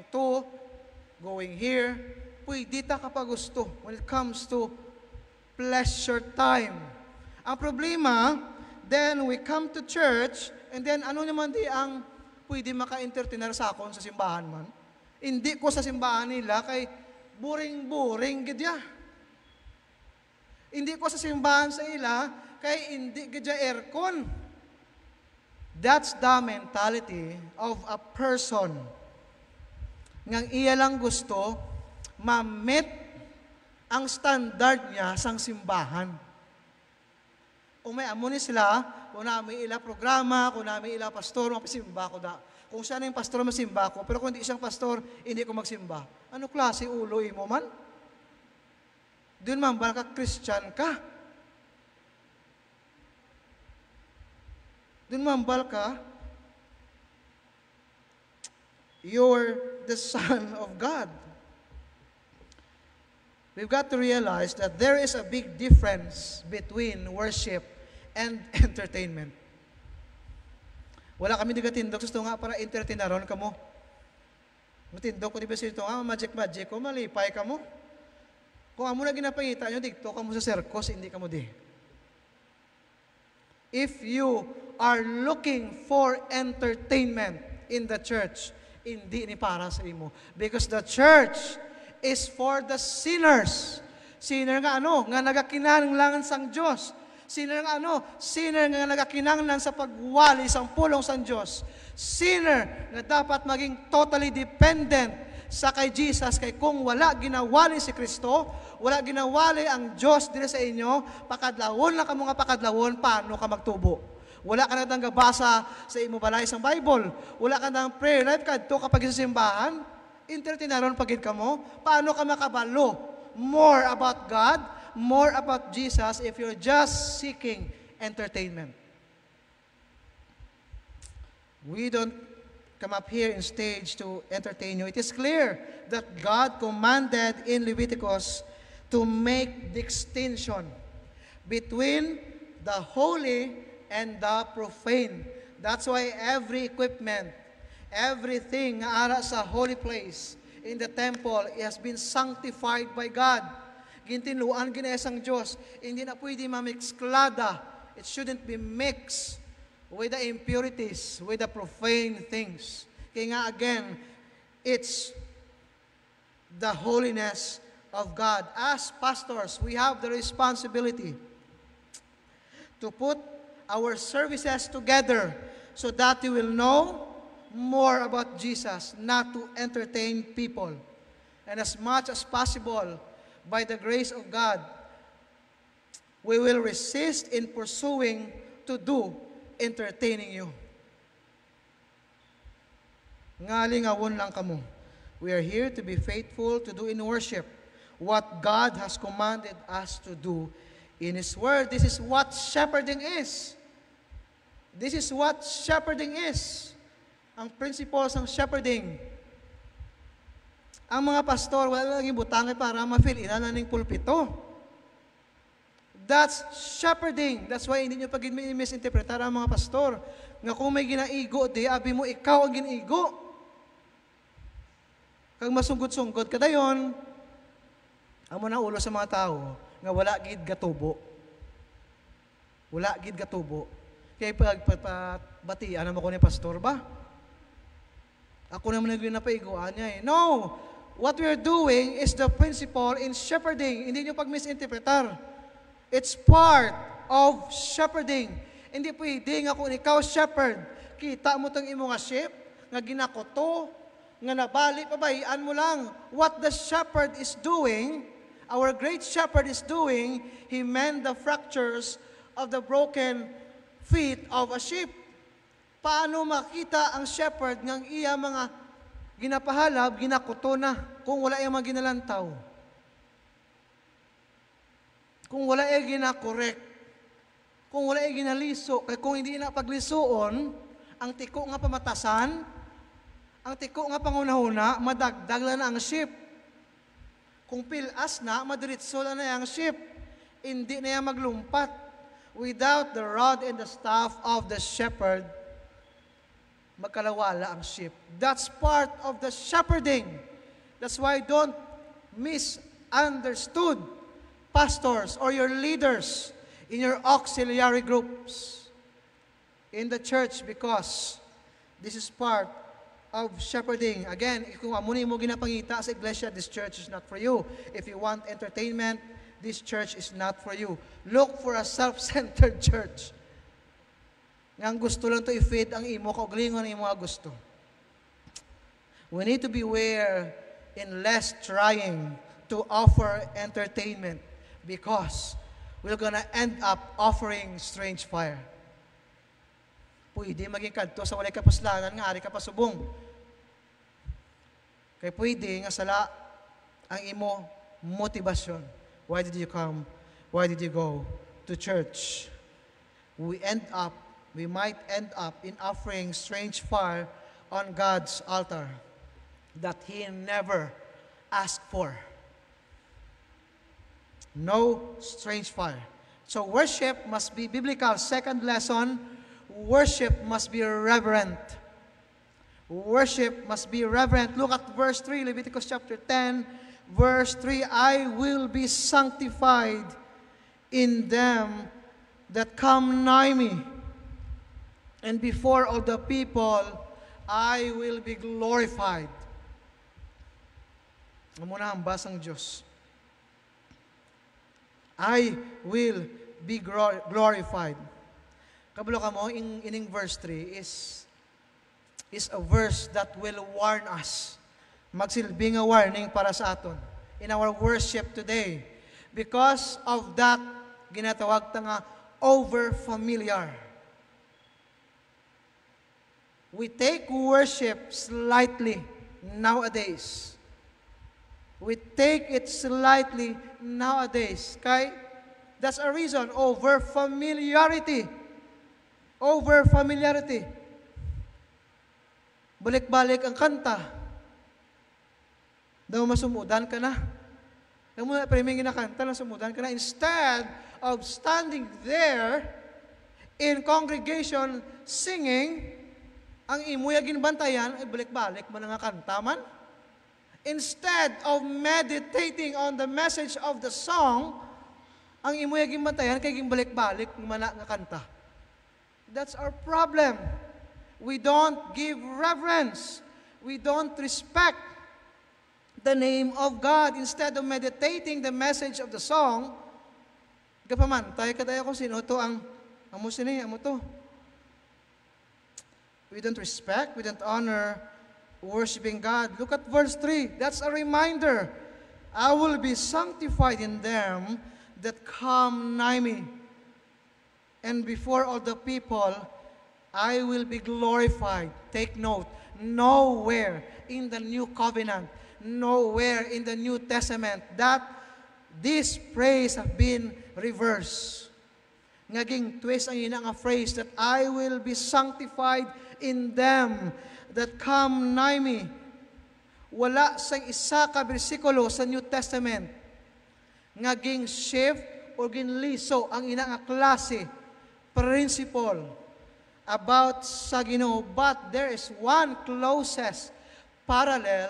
here. Pwede ta kapag gusto when it comes to pleasure time. Ang problema, then we come to church, and then ano naman di ang pwede maka-entertainer sa akon sa simbahan man? Hindi ko sa simbahan nila kay boring gidya. Hindi ko sa simbahan sa ila kay hindi gidya aircon. That's the mentality of a person. Ngang iya lang gusto ma-meet ang standard niya sang simbahan. Kung may amo ni sila, kung namin ila programa, kung namin ila pastor, mapasimba ko da. Kung siya na yung pastor, masimba ko. Pero kung hindi siyang pastor, hindi ko magsimba. Ano klase ulo mo man? Doon man, baka Christian ka. Doon man, baka you're the son of God. We've got to realize that there is a big difference between worship and entertainment. Wala kami digatindog. Gusto nga para entertainaron ka mo. Matindog ko di ba sito nga, magic ko, malipay ka mo. Kung amo na ginapangita nyo, dikto ka mo sa circus, hindi ka mo di. If you are looking for entertainment in the church, hindi ni para sa imo. Because the church is for the sinners. Sinner nga ano? Nga nagakinahanglan sang Diyos. Sinner nga ano? Sinner nga nagakinahanglan sa pagwali sang pulong sang Diyos. Sinner nga dapat maging totally dependent sa kay Jesus. Kay kung wala ginawali si Kristo, wala ginawali ang Diyos dito sa inyo, pakadlawon lang ka mga pakadlawon, paano ka magtubo? Wala ka na nang gabasa sa imo balay sang Bible. Wala ka nang prayer life kadto kapag sa simbahan. Entertainaron pagid ka mo, paano ka makabalo more about God, more about Jesus if you're just seeking entertainment? We don't come up here in stage to entertain you. It is clear that God commanded in Leviticus to make the distinction between the holy and the profane. That's why every equipment, everything nga ara sa holy place in the temple has been sanctified by God. Gintinluan ginesang Diyos. Hindi na pwede mamixklada. It shouldn't be mixed with the impurities, with the profane things. Kaya nga again, it's the holiness of God. As pastors, we have the responsibility to put our services together so that you will know more about Jesus, not to entertain people. And as much as possible, by the grace of God, we will resist in pursuing to do entertaining you. Ngalingawon lang kamo. We are here to be faithful to do in worship what God has commanded us to do in His Word. This is what shepherding is. This is what shepherding is. Ang principles ng shepherding. Ang mga pastor, wala lang ibutangay para ma-fill in na ng pulpito. That's shepherding. That's why hindi nyo pag misinterpretar ang mga pastor. Nga kung may ginaigo, di abi mo ikaw ang ginaigo. Kag masunggot-sunggot ka dayon, amo na ulo sa mga tao, nga wala gid gatubo. Wala gid gatubo. Kaya pagbatian naman ko ni pastor ba? Ako naman naglinapaigoan niya eh. No! What we are doing is the principle in shepherding. Hindi nyo pag-misinterpretar. It's part of shepherding. Hindi pwede nga kung ikaw shepherd, kita mo tang imo nga sheep, nga ginakoto, nga nabali, pabayaan mo lang. What the shepherd is doing, our great shepherd is doing, he mend the fractures of the broken feet of a sheep. Paano makita ang shepherd ng iya mga ginapahalab, ginakuto na, kung wala yung mga ginalantaw? Kung wala yung ginakorek, kung wala ginaliso, kay kung hindi na paglisuon, ang tiko nga pamatasan, ang tiko nga pangunahuna, madagdag lang na ang ship. Kung pilas na, madiritso lang na ang ship. Hindi na yan maglumpat. Without the rod and the staff of the shepherd, magkalawala ang ship. That's part of the shepherding. That's why don't misunderstood pastors or your leaders in your auxiliary groups in the church, because this is part of shepherding. Again, kung amuni mo ginapangita sa iglesia, this church is not for you. If you want entertainment, this church is not for you. Look for a self-centered church. Nga ang gusto lang to i-feed ang imo, kaugalingon ang imo nga gusto. We need to beware in less trying to offer entertainment, because we're gonna end up offering strange fire. Pwede maging kadto sa walay kapuslanan nga ari ka pasubong. Kay pwede nga sala ang imo motivasyon. Why did you come? Why did you go to church? We might end up in offering strange fire on God's altar that He never asked for. No strange fire. So worship must be biblical. Second lesson, worship must be reverent. Worship must be reverent. Look at verse 3, Leviticus chapter 10, verse 3, I will be sanctified in them that come nigh me, and before all the people, I will be glorified. Muna ang basang Diyos. I will be glorified. Kabalo ka mo, ining verse 3 is a verse that will warn us. Magsilbing a warning para sa aton in our worship today. Because of that, ginatawag ta nga over-familiar. We take worship slightly nowadays. We take it slightly nowadays. Kay, that's a reason, over-familiarity. Over-familiarity. Balik-balik ang kanta. Daw masumudan ka na. Daw mo na priming ginakanta na sumudan ka na. Instead of standing there in congregation singing, ang imuya ginbantayan, ay balik-balik mo na nga kanta man. Instead of meditating on the message of the song, ang imuya ginbantayan, kay ginbalik-balik mo na nga kanta. That's our problem. We don't give reverence. We don't respect the name of God. Instead of meditating the message of the song, kapamantay ka tayo kung sino to ang amo sini, amo to. We don't respect, we don't honor worshiping God. Look at verse 3. That's a reminder. I will be sanctified in them that come nigh me. And before all the people, I will be glorified. Take note, nowhere in the New Covenant, nowhere in the New Testament that this phrase have been reversed. Ngaging twist ang ina nga phrase that I will be sanctified in them that come nigh me. Wala sa isa ka bersikulo sa New Testament ngaging shift o ginliso ang ina nga klase, principle about sa Ginoo, but there is one closest parallel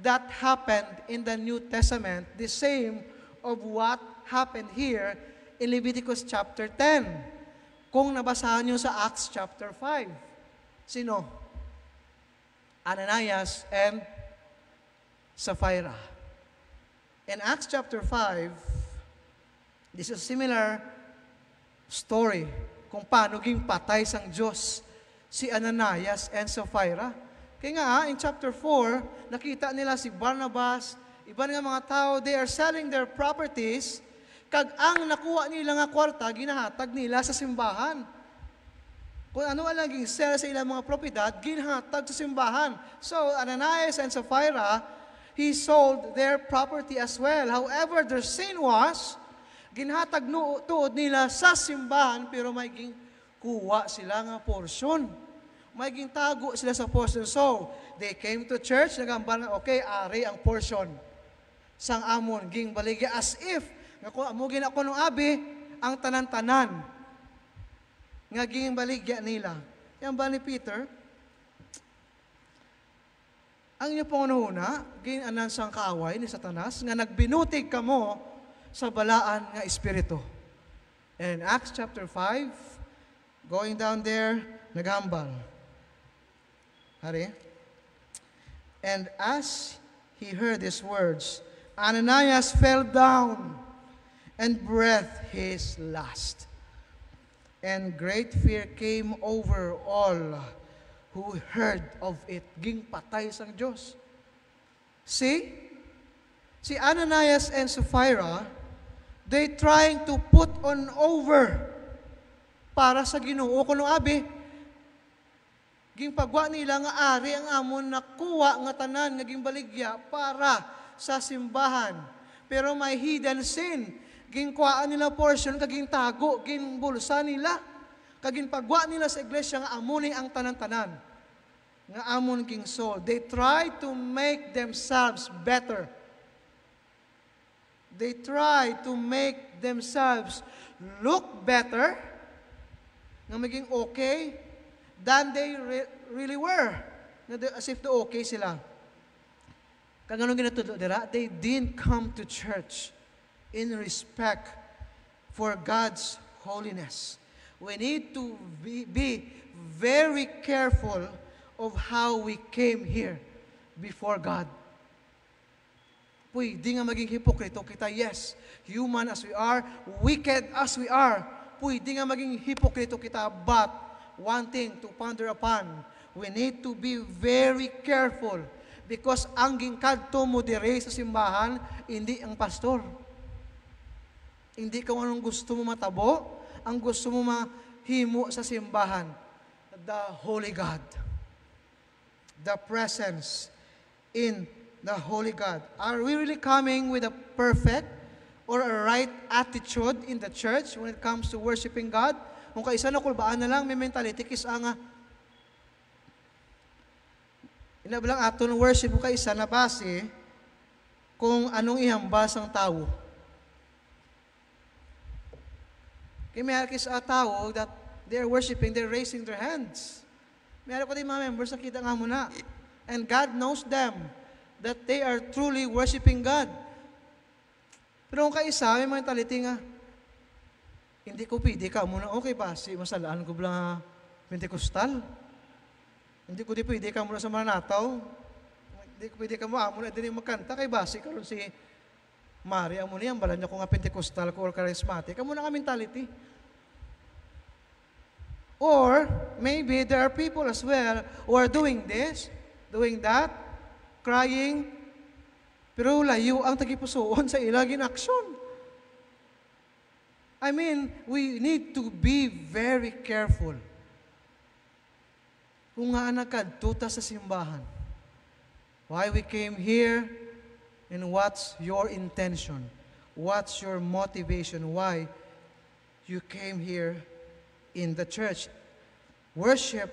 that happened in the New Testament, the same of what happened here in Leviticus chapter 10. Kung nabasahan nyo sa Acts chapter 5. Sino? Ananias and Sapphira. In Acts chapter 5, this is a similar story kung paano ging patay sang Diyos si Ananias and Sapphira. Kaya nga, in chapter 4, nakita nila si Barnabas, iba nga mga tao, they are selling their properties, kag ang nakuha nila nga kwarta, ginahatag nila sa simbahan. Kung ano ang naging sell sa ilang mga propiedad, ginahatag sa simbahan. So, Ananias and Sapphira, he sold their property as well. However, their sin was, Ginhatag tuod nila sa simbahan, pero may kuha sila nga portion. May tago sila sa portion. So, they came to church, nagambal nga, okay, ari ang portion. Sang amon, ging baligya, as if, nga kung amugin ako nung abi, ang tanan-tanan. Nga ging baligya nila. Yan ba ni Peter? Ang inyo pong una, ginanan sang kaaway ni Satanas, nga nagbinutig kamo sa balaan nga espiritu. And in Acts chapter 5, going down there, naghambal. Hari? And as he heard these words, Ananias fell down and breathed his last. And great fear came over all who heard of it. Ging patay sang Diyos. See? Si Ananias and Sapphira, they trying to put on over para sa Ginoo. Kuno abi, ging pagwa nila nga ari ang amon nakuha nga tanan nga ging baligya para sa simbahan. Pero may hidden sin. Ging kuhaan nila portion kaging tago, ging bulsa nila. Kaging pagwa nila sa iglesia nga amuni ang tanan-tanan. Nga amon king soul. They try to make themselves better. They try to make themselves look better, nga maging okay, than they really were. As if okay sila. Kung anong ginatulo nila, they didn't come to church in respect for God's holiness. We need to be very careful of how we came here before God. Pwede nga maging hipokrito kita, yes, human as we are, wicked as we are, pwede nga maging hipokrito kita, but one thing to ponder upon, we need to be very careful because ang gingkadto mo dire sa simbahan, hindi ang pastor. Hindi ka anong gusto mo matabo, ang gusto mo mahimo sa simbahan. The Holy God. The presence in the Holy God. Are we really coming with a perfect or a right attitude in the church when it comes to worshiping God? Kung kaisa na kulbaan na lang, may mentality kis nga inabalang aton worship kung kaisa na base kung anong ihambas ang tao. Kaya may kis tao that they're worshiping, they're raising their hands. May ko din mga members nakita nga muna. And God knows them that they are truly worshiping God. Pero kung kaisa, may mentality nga, hindi ko pwede ka muna, okay ba? Si masalaan ko blang Pentecostal. Hindi ko di pwede ka muna sa Maranataw. Hindi ko pwede ka muna, hindi magkanta kay basi karon si Maria mo niyan, balan niya ko nga Pentecostal ko or charismatic. Amo na nga mentality. Or maybe there are people as well who are doing this, doing that, crying, pero layo ang tagipusoon sa ilagin action. I mean, we need to be very careful. Kung nga nagkadtuta sa simbahan, why we came here, and what's your intention? What's your motivation? Why you came here in the church? Worship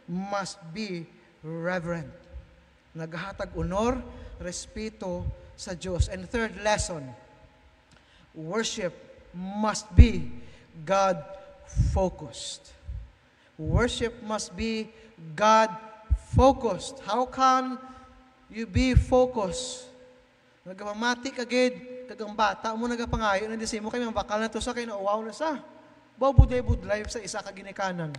must be reverent. Naghatag honor, respeto sa Diyos. And third lesson, worship must be God-focused. Worship must be God-focused. How can you be focused? Nagpamati kagid, kagang bata mo nagapangayo, na disimo kayo, bakal na to sa kayo, nauwaw na sa. Babuday-budlay sa isa kaginikanan.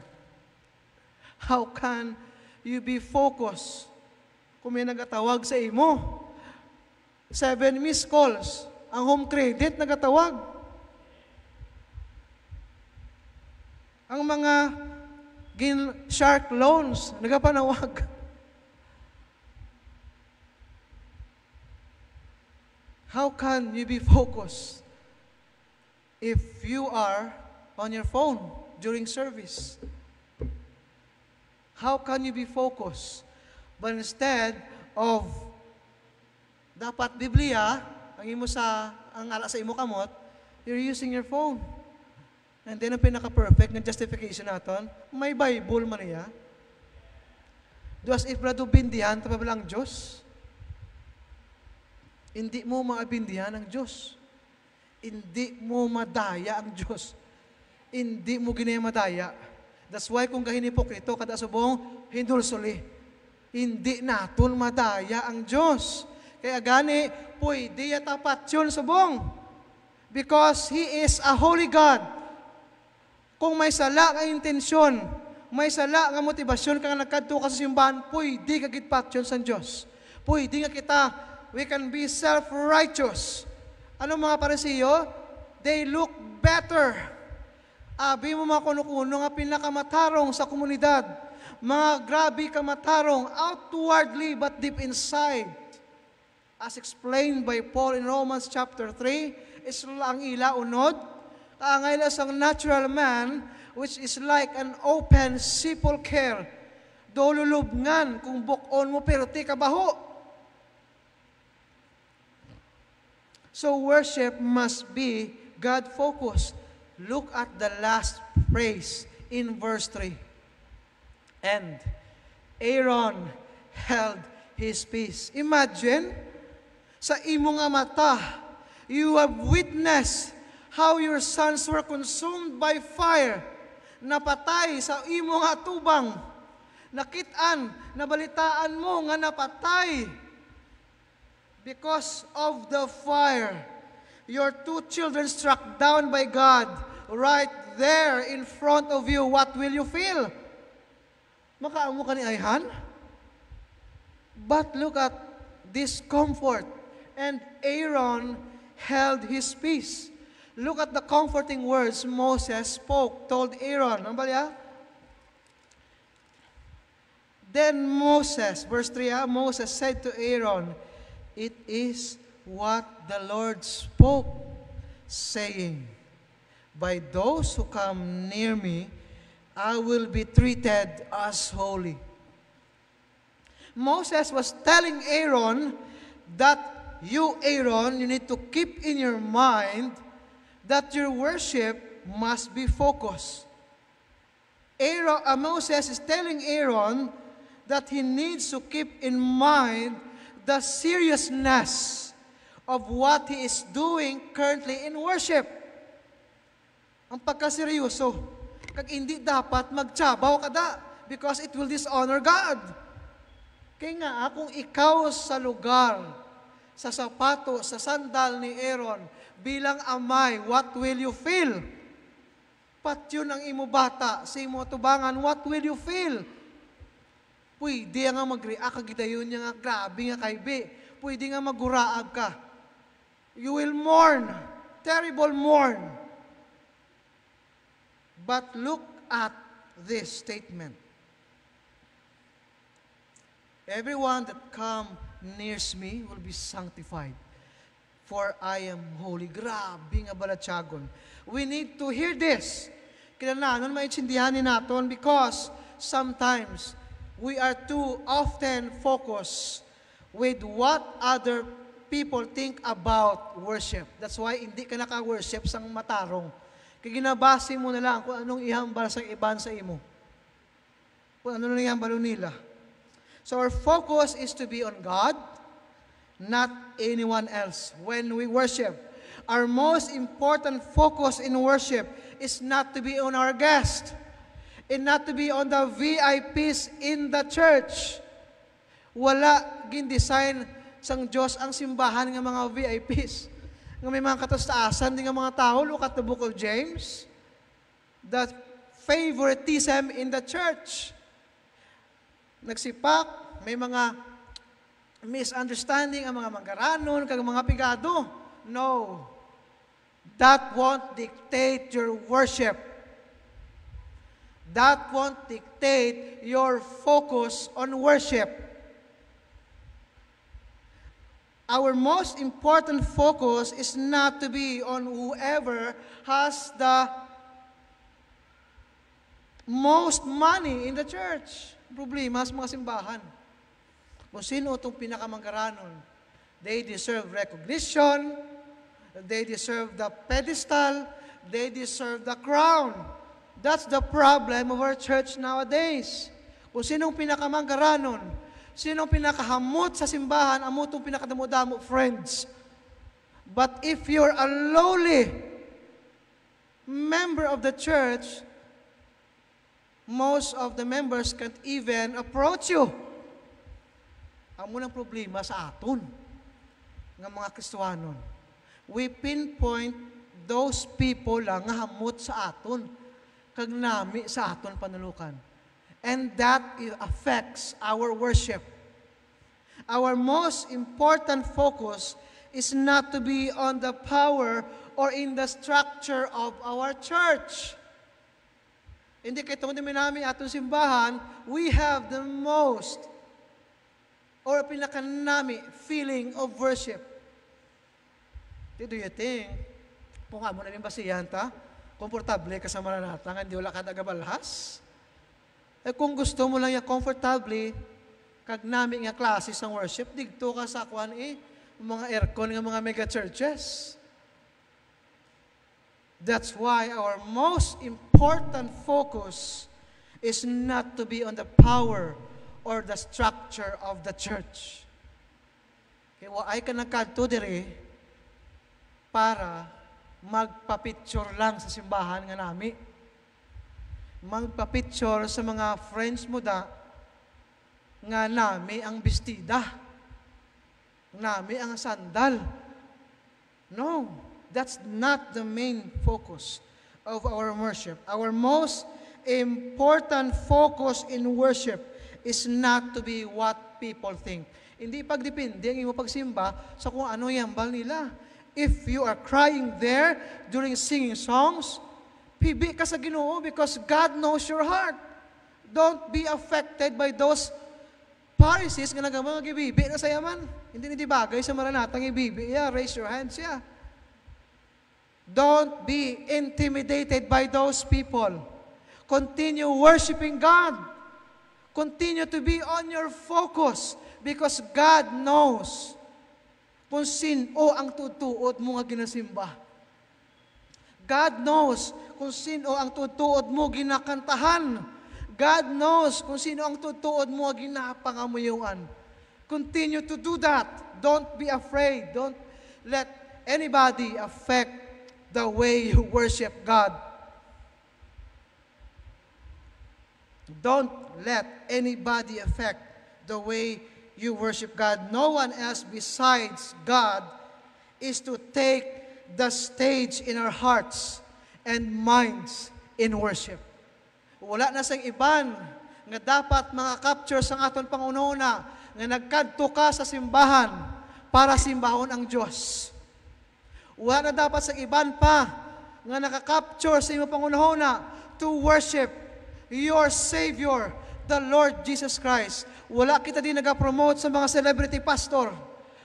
How can you be focused? Kung may nagatawag sa imo, 7 missed calls, ang home credit nagatawag. Ang mga shark loans, nagapanawag. How can you be focused if you are on your phone during service? How can you be focused? But instead of dapat Biblia, ang imo sa ang ala sa imo kamot, You're using your phone. And then, ang pinaka-perfect na justification natin, may Bible man niya. Duas if brado bindihan, tapabalang Diyos. Hindi mo maabindihan ang Diyos. Hindi mo madaya ang Diyos. Hindi mo ginayamadaya. That's why kung kahinipokrito, kada subong, hinulsuli. Hindi naton madaya ang Diyos. Kaya gani, pwede tapat yun subong. Because He is a holy God. Kung may sala nga intensyon, may sala nga motibasyon ka nga nagkadto ka sa simbahan, pwede ka gitpat yun sa Diyos. Pwede nga kita, we can be self-righteous. Ano mga Parisiyo? They look better. Abi mo mga kuno-kuno nga pinakamatarong sa komunidad. Mga grabe kamatarong outwardly but deep inside. As explained by Paul in Romans chapter 3, is ang ila unod, kaangayla sang natural man, which is like an open sepulchre. Dolulubngan kung bukon mo pero ti kabaho. So worship must be God-focused. Look at the last phrase in verse 3. And Aaron held his peace. Imagine, sa imo nga mata, you have witnessed how your sons were consumed by fire, napatay sa imo nga tubang, nakitaan, nabalitaan mo nga napatay because of the fire. Your two children struck down by God right there in front of you. What will you feel? Makaamo ka ni Ayhan? But look at this comfort. And Aaron held his peace. Look at the comforting words Moses spoke, told Aaron. Ano ba niya? Then Moses, verse 3, Moses said to Aaron, "It is what the Lord spoke, saying, by those who come near me, I will be treated as holy." Moses was telling Aaron that you, Aaron, you need to keep in your mind that your worship must be focused. Moses is telling Aaron that he needs to keep in mind the seriousness of what he is doing currently in worship. Ang pagkaseryoso. Kag hindi dapat magtsabaw kada because it will dishonor God. Kaya nga, kung ikaw sa lugar, sa sapato, sa sandal ni Aaron, bilang amay, what will you feel? Pat yun ang imo bata, sa imo tubangan, what will you feel? Pwede nga mag-react, kagidayon niya nga, grabe nga kaybe. Pwede nga maguraab ka. You will mourn, terrible mourn. But look at this statement. Everyone that come nears me will be sanctified, for I am holy. Grabe nga balatsagon. We need to hear this. Kinananon maintindihan ni naton because sometimes we are too often focused with what other people think about worship. That's why hindi ka naka-worship sang matarong. Kaya ginabase mo na lang kung anong ihambal sa iban sa imo. Kung ano na ihambal nila. So our focus is to be on God, not anyone else. When we worship, our most important focus in worship is not to be on our guest, and not to be on the VIPs in the church. Wala gin-design sang Diyos ang simbahan ng mga VIPs. Nga may mga katastaasan din ng mga tao. Look at the book of James. The favoritism in the church. Nagsipak, may mga misunderstanding ang mga manggaranon, kag mga pigado. No. That won't dictate your worship. That won't dictate your focus on worship. Our most important focus is not to be on whoever has the most money in the church. Problema sa mga simbahan. Kung sino itong pinakamanggaranon, they deserve recognition, They deserve the pedestal. They deserve the crown. That's the problem of our church nowadays. Kung sinong pinakamanggaranon, sinong pinakahamot sa simbahan, amo itong pinakadamo-damo, friends. But if you're a lowly member of the church, most of the members can't even approach you. Ang munang problema sa aton, ng mga Kristohanon. We pinpoint those people lang nga hamot sa aton, kag nami sa aton panulukan. And that affects our worship. Our most important focus is not to be on the power or in the structure of our church. Hindi kay tungod namin atong simbahan, we have the most or pinakanami feeling of worship. Do you think, kung mo na rin basihan ta, komportable ka sa Maranatha, nga hindi wala ka nagabalhas? Eh kung gusto mo lang yung comfortable, kag namin nga klase sa worship, digto ka sa kwan mga aircon ng mga mega churches. That's why our most important focus is not to be on the power or the structure of the church. Kaya ay ka nagkanto dire, para magpa-picture lang sa simbahan nga nami. Magpa-picture sa mga friends mo da nga nami ang bestida. Nami ang sandal. No, that's not the main focus of our worship. Our most important focus in worship is not to be what people think. Hindi pagdepende ang imo pagsimba sa kung ano yambal nila. If you are crying there during singing songs, pibi ka sa Ginoo because God knows your heart. Don't be affected by those Pharisees nga nagamang ibibi na sa yaman. Hindi bagay sa Maranatha ang ibibi. Yeah, raise your hands, yeah. Don't be intimidated by those people. Continue worshiping God. Continue to be on your focus because God knows kung sino ang tutuod mo nga ginasimba. God knows kung sino ang tutuod mo ginakantahan. God knows kung sino ang tutuod mo nga ginapangamuyuan. Continue to do that. Don't be afraid. Don't let anybody affect the way you worship God. Don't let anybody affect the way you worship God. No one else besides God is to take the stage in our hearts and minds in worship. Wala na sang iban nga dapat mga capture sa aton pangununa nga nagkadto ka sa simbahan para simbahon ang Diyos. Wala na dapat sang iban pa nga nakakapture sa imo pangununa to worship your Savior, the Lord Jesus Christ. Wala kita din nag-promote sa mga celebrity pastor.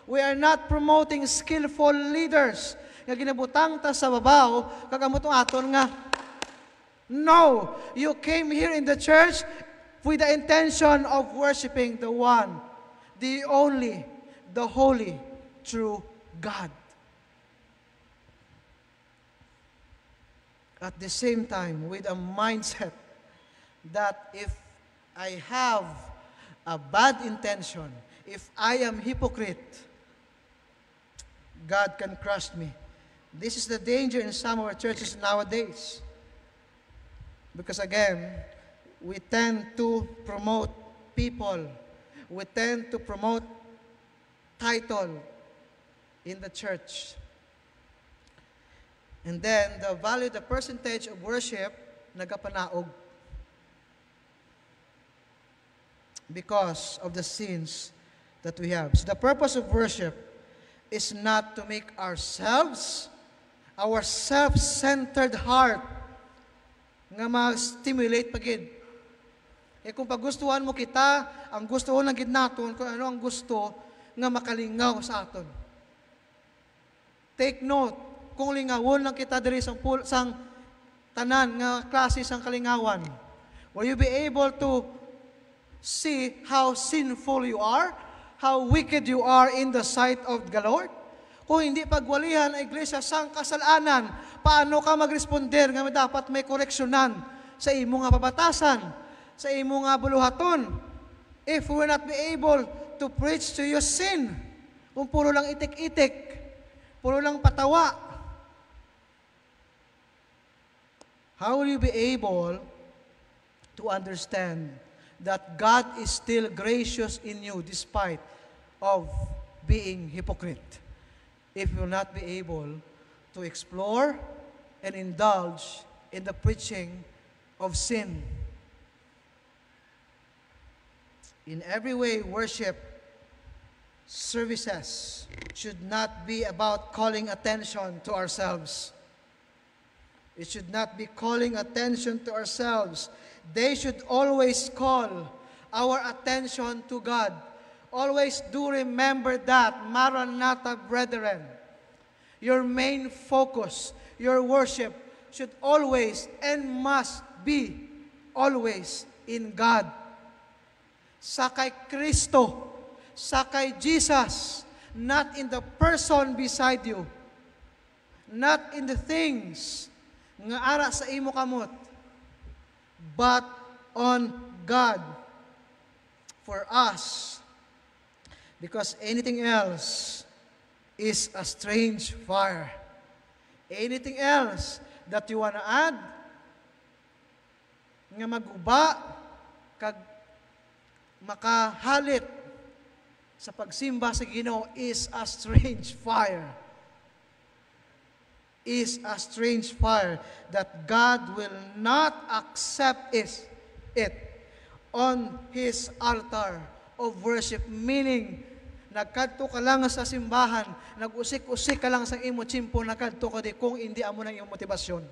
We are not promoting skillful leaders nga ginabutang ta sa babaw kagamot ang aton nga. No, you came here in the church with the intention of worshiping the one, the only, the holy, true God. At the same time, with a mindset that if I have a bad intention, if I am hypocrite, God can crush me. This is the danger in some of our churches nowadays. Because again, we tend to promote people. We tend to promote title in the church. And then, the value, the percentage of worship, nagapanaog. Because of the sins that we have. So the purpose of worship is not to make ourselves, our self-centered heart, nga ma-stimulate pagid. Eh kung pagustuhan mo kita, ang gusto ko ng gidnaton, kung ano ang gusto, nga makalingaw sa aton. Take note, kung lingawon lang kita diri sang tanan nga klase sang kalingawan, will you be able to see how sinful you are, how wicked you are in the sight of the Lord? Kung hindi pagwalihan ang iglesia sang kasalanan, paano ka magresponder nga dapat may koreksyonan sa imo nga pabatasan, sa imo nga buluhaton, if we will not be able to preach to your sin? Kung puro lang itik-itik, puro lang patawa, how will you be able to understand that God is still gracious in you despite of being hypocrite? If you will not be able to explore and indulge in the preaching of sin. In every way, worship services should not be about calling attention to ourselves. It should not be calling attention to ourselves. They should always call our attention to God. Always do remember that, Maranatha brethren. Your main focus, your worship, should always and must be always in God. Sa kay Kristo, sa kay Jesus, not in the person beside you, not in the things nga ara sa imo kamot, but on God. For us, because anything else is a strange fire. Anything else that you wanna add, nga maguba, kag makahalit sa pagsimba sa Ginoo is a strange fire. Is a strange fire that God will not accept it on His altar of worship. Meaning, nagkadto ka lang sa simbahan, nag-usik-usik ka lang sa imo tsimpo, nagkadto ka di kung hindi amo ng iyong motibasyon.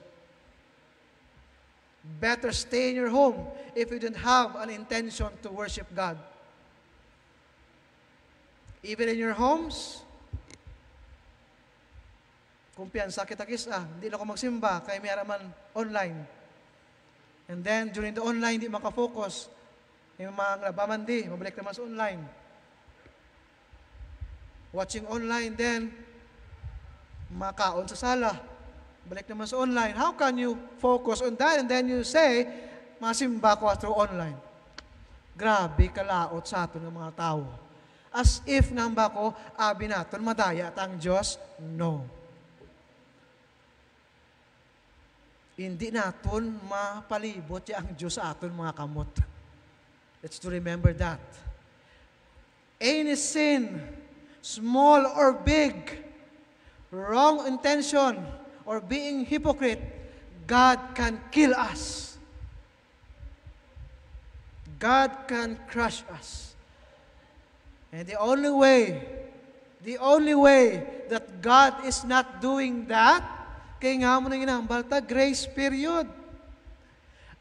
Better stay in your home if you don't have an intention to worship God. Even in your homes, kumpiyansa kita hindi na ako magsimba, kaya may araman online. And then, during the online, hindi makafocus. Yung mga nabamandi, mabalik naman sa online. Watching online, then, makaon sa sala. Balik naman sa online. How can you focus on that? And then you say, masimba ko through online. Grabe, kalaot sa aton ng mga tao. As if namba ko, abi naton, madaya tang Diyos? No. Hindi naton mapalibot ang Diyos sa aton mga kamot. Let's to remember that. Any sin, small or big, wrong intention, or being hypocrite, God can kill us. God can crush us. And the only way that God is not doing that, kaya nga mo nang inambal ta, grace period.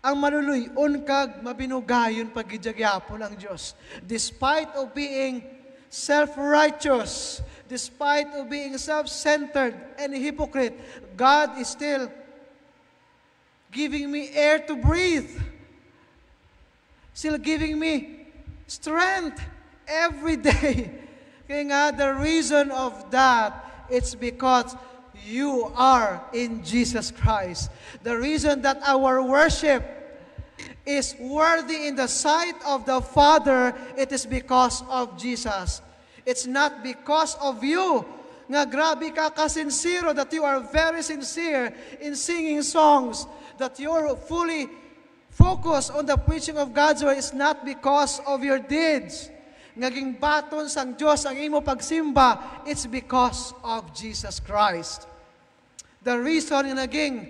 Ang maluluyon kag mabinugayon paggidyagyapo ng Diyos. Despite of being self-righteous, despite of being self-centered and hypocrite, God is still giving me air to breathe. Still giving me strength every day. Kaya nga, the reason of that, it's because you are in Jesus Christ. The reason that our worship is worthy in the sight of the Father, it is because of Jesus. It's not because of you. Nga grabe ka sincere, that you are very sincere in singing songs, that you're fully focused on the preaching of God's word. Is not because of your deeds. Ngaging baton sang Diyos ang imo pagsimba, it's because of Jesus Christ. The reason nga naging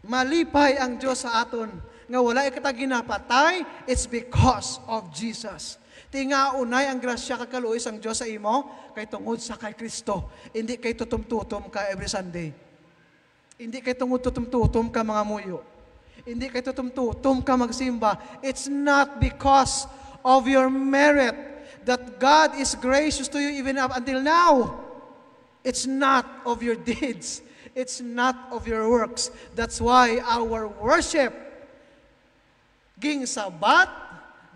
malipay ang Diyos sa aton, nga wala kita ginapatay, it's because of Jesus. Tinga unay ang grasya kakaluoy sang Diyos sa imo, kay tungod sa kay Kristo. Hindi kay tutum-tutum ka every Sunday. Hindi kay tungod tutum-tutum ka mga muyo. Hindi kay tutum-tutum ka magsimba. It's not because of your merit that God is gracious to you even up until now. It's not of your deeds. It's not of your works. That's why our worship, ging sabat,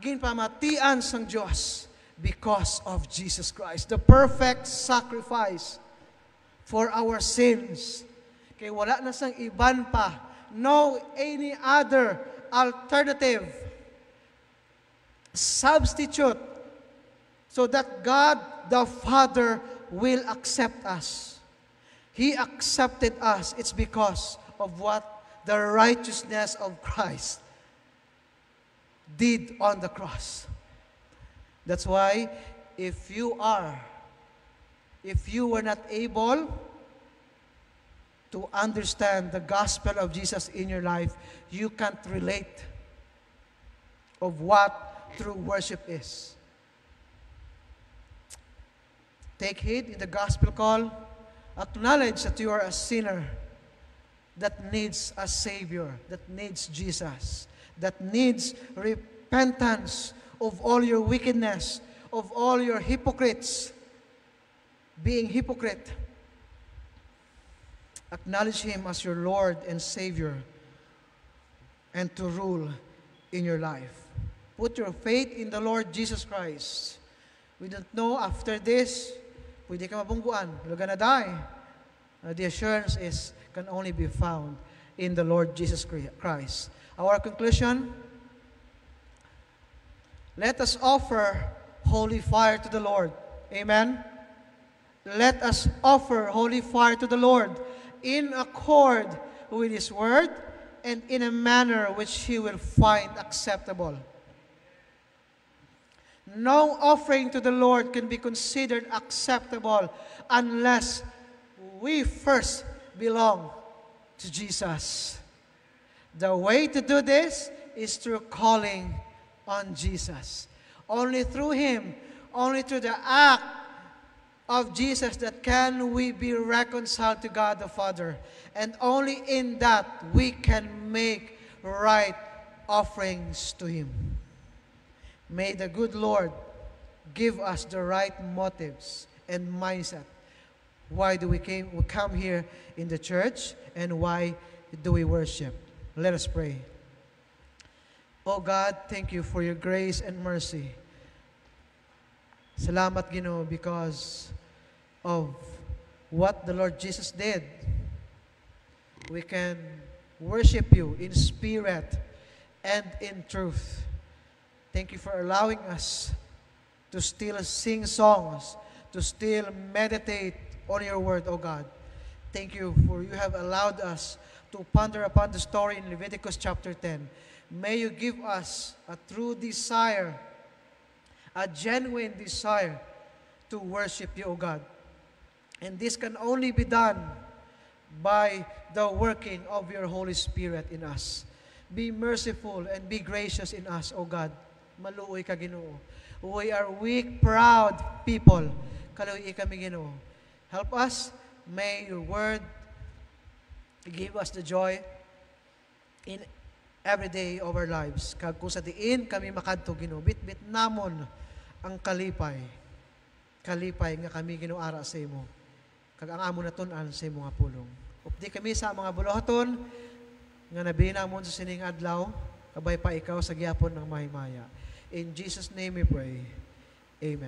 ging pamatian sang Diyos, because of Jesus Christ. The perfect sacrifice for our sins. Kaya wala na sang iban pa. No any other alternative, substitute, so that God the Father will accept us. He accepted us. It's because of what the righteousness of Christ did on the cross. That's why if you were not able to understand the gospel of Jesus in your life, you can't relate of what true worship is. Take heed in the gospel call. Acknowledge that you are a sinner that needs a Savior, that needs Jesus, that needs repentance of all your wickedness, of all your hypocrites, being hypocrite. Acknowledge Him as your Lord and Savior and to rule in your life. Put your faith in the Lord Jesus Christ. We don't know after this, pwede ka mabungguan. You're gonna die. The assurance can only be found in the Lord Jesus Christ. Our conclusion, let us offer holy fire to the Lord. Amen? Let us offer holy fire to the Lord in accord with His word and in a manner which He will find acceptable. No offering to the Lord can be considered acceptable unless we first belong to Jesus. The way to do this is through calling on Jesus. Only through Him, only through the act of Jesus that can we be reconciled to God the Father. And only in that we can make right offerings to Him. May the good Lord give us the right motives and mindset. Why do we come here in the church, and why do we worship? Let us pray. Oh God, thank you for your grace and mercy. Salamat, Ginoo, because of what the Lord Jesus did. We can worship you in spirit and in truth. Thank you for allowing us to still sing songs, to still meditate on your word, O God. Thank you for you have allowed us to ponder upon the story in Leviticus chapter 10. May you give us a true desire, a genuine desire to worship you, O God. And this can only be done by the working of your Holy Spirit in us. Be merciful and be gracious in us, O God. Maluoy ka, Ginoo. We are weak, proud people. Kaluoy kami, Ginoo. Help us. May your word give us the joy in every day of our lives. Kag kung sa diin kami makadto, Ginoo, bit-bit namon ang kalipay. Kalipay nga kami ginuara sa imo. Kag ang amo natun-an sa imo nga pulong. Updi kami sa mga buluhaton nga nabi namon sa sining adlaw, kabay pa ikaw sa gihapon ng mahimaya. In Jesus' name we pray. Amen.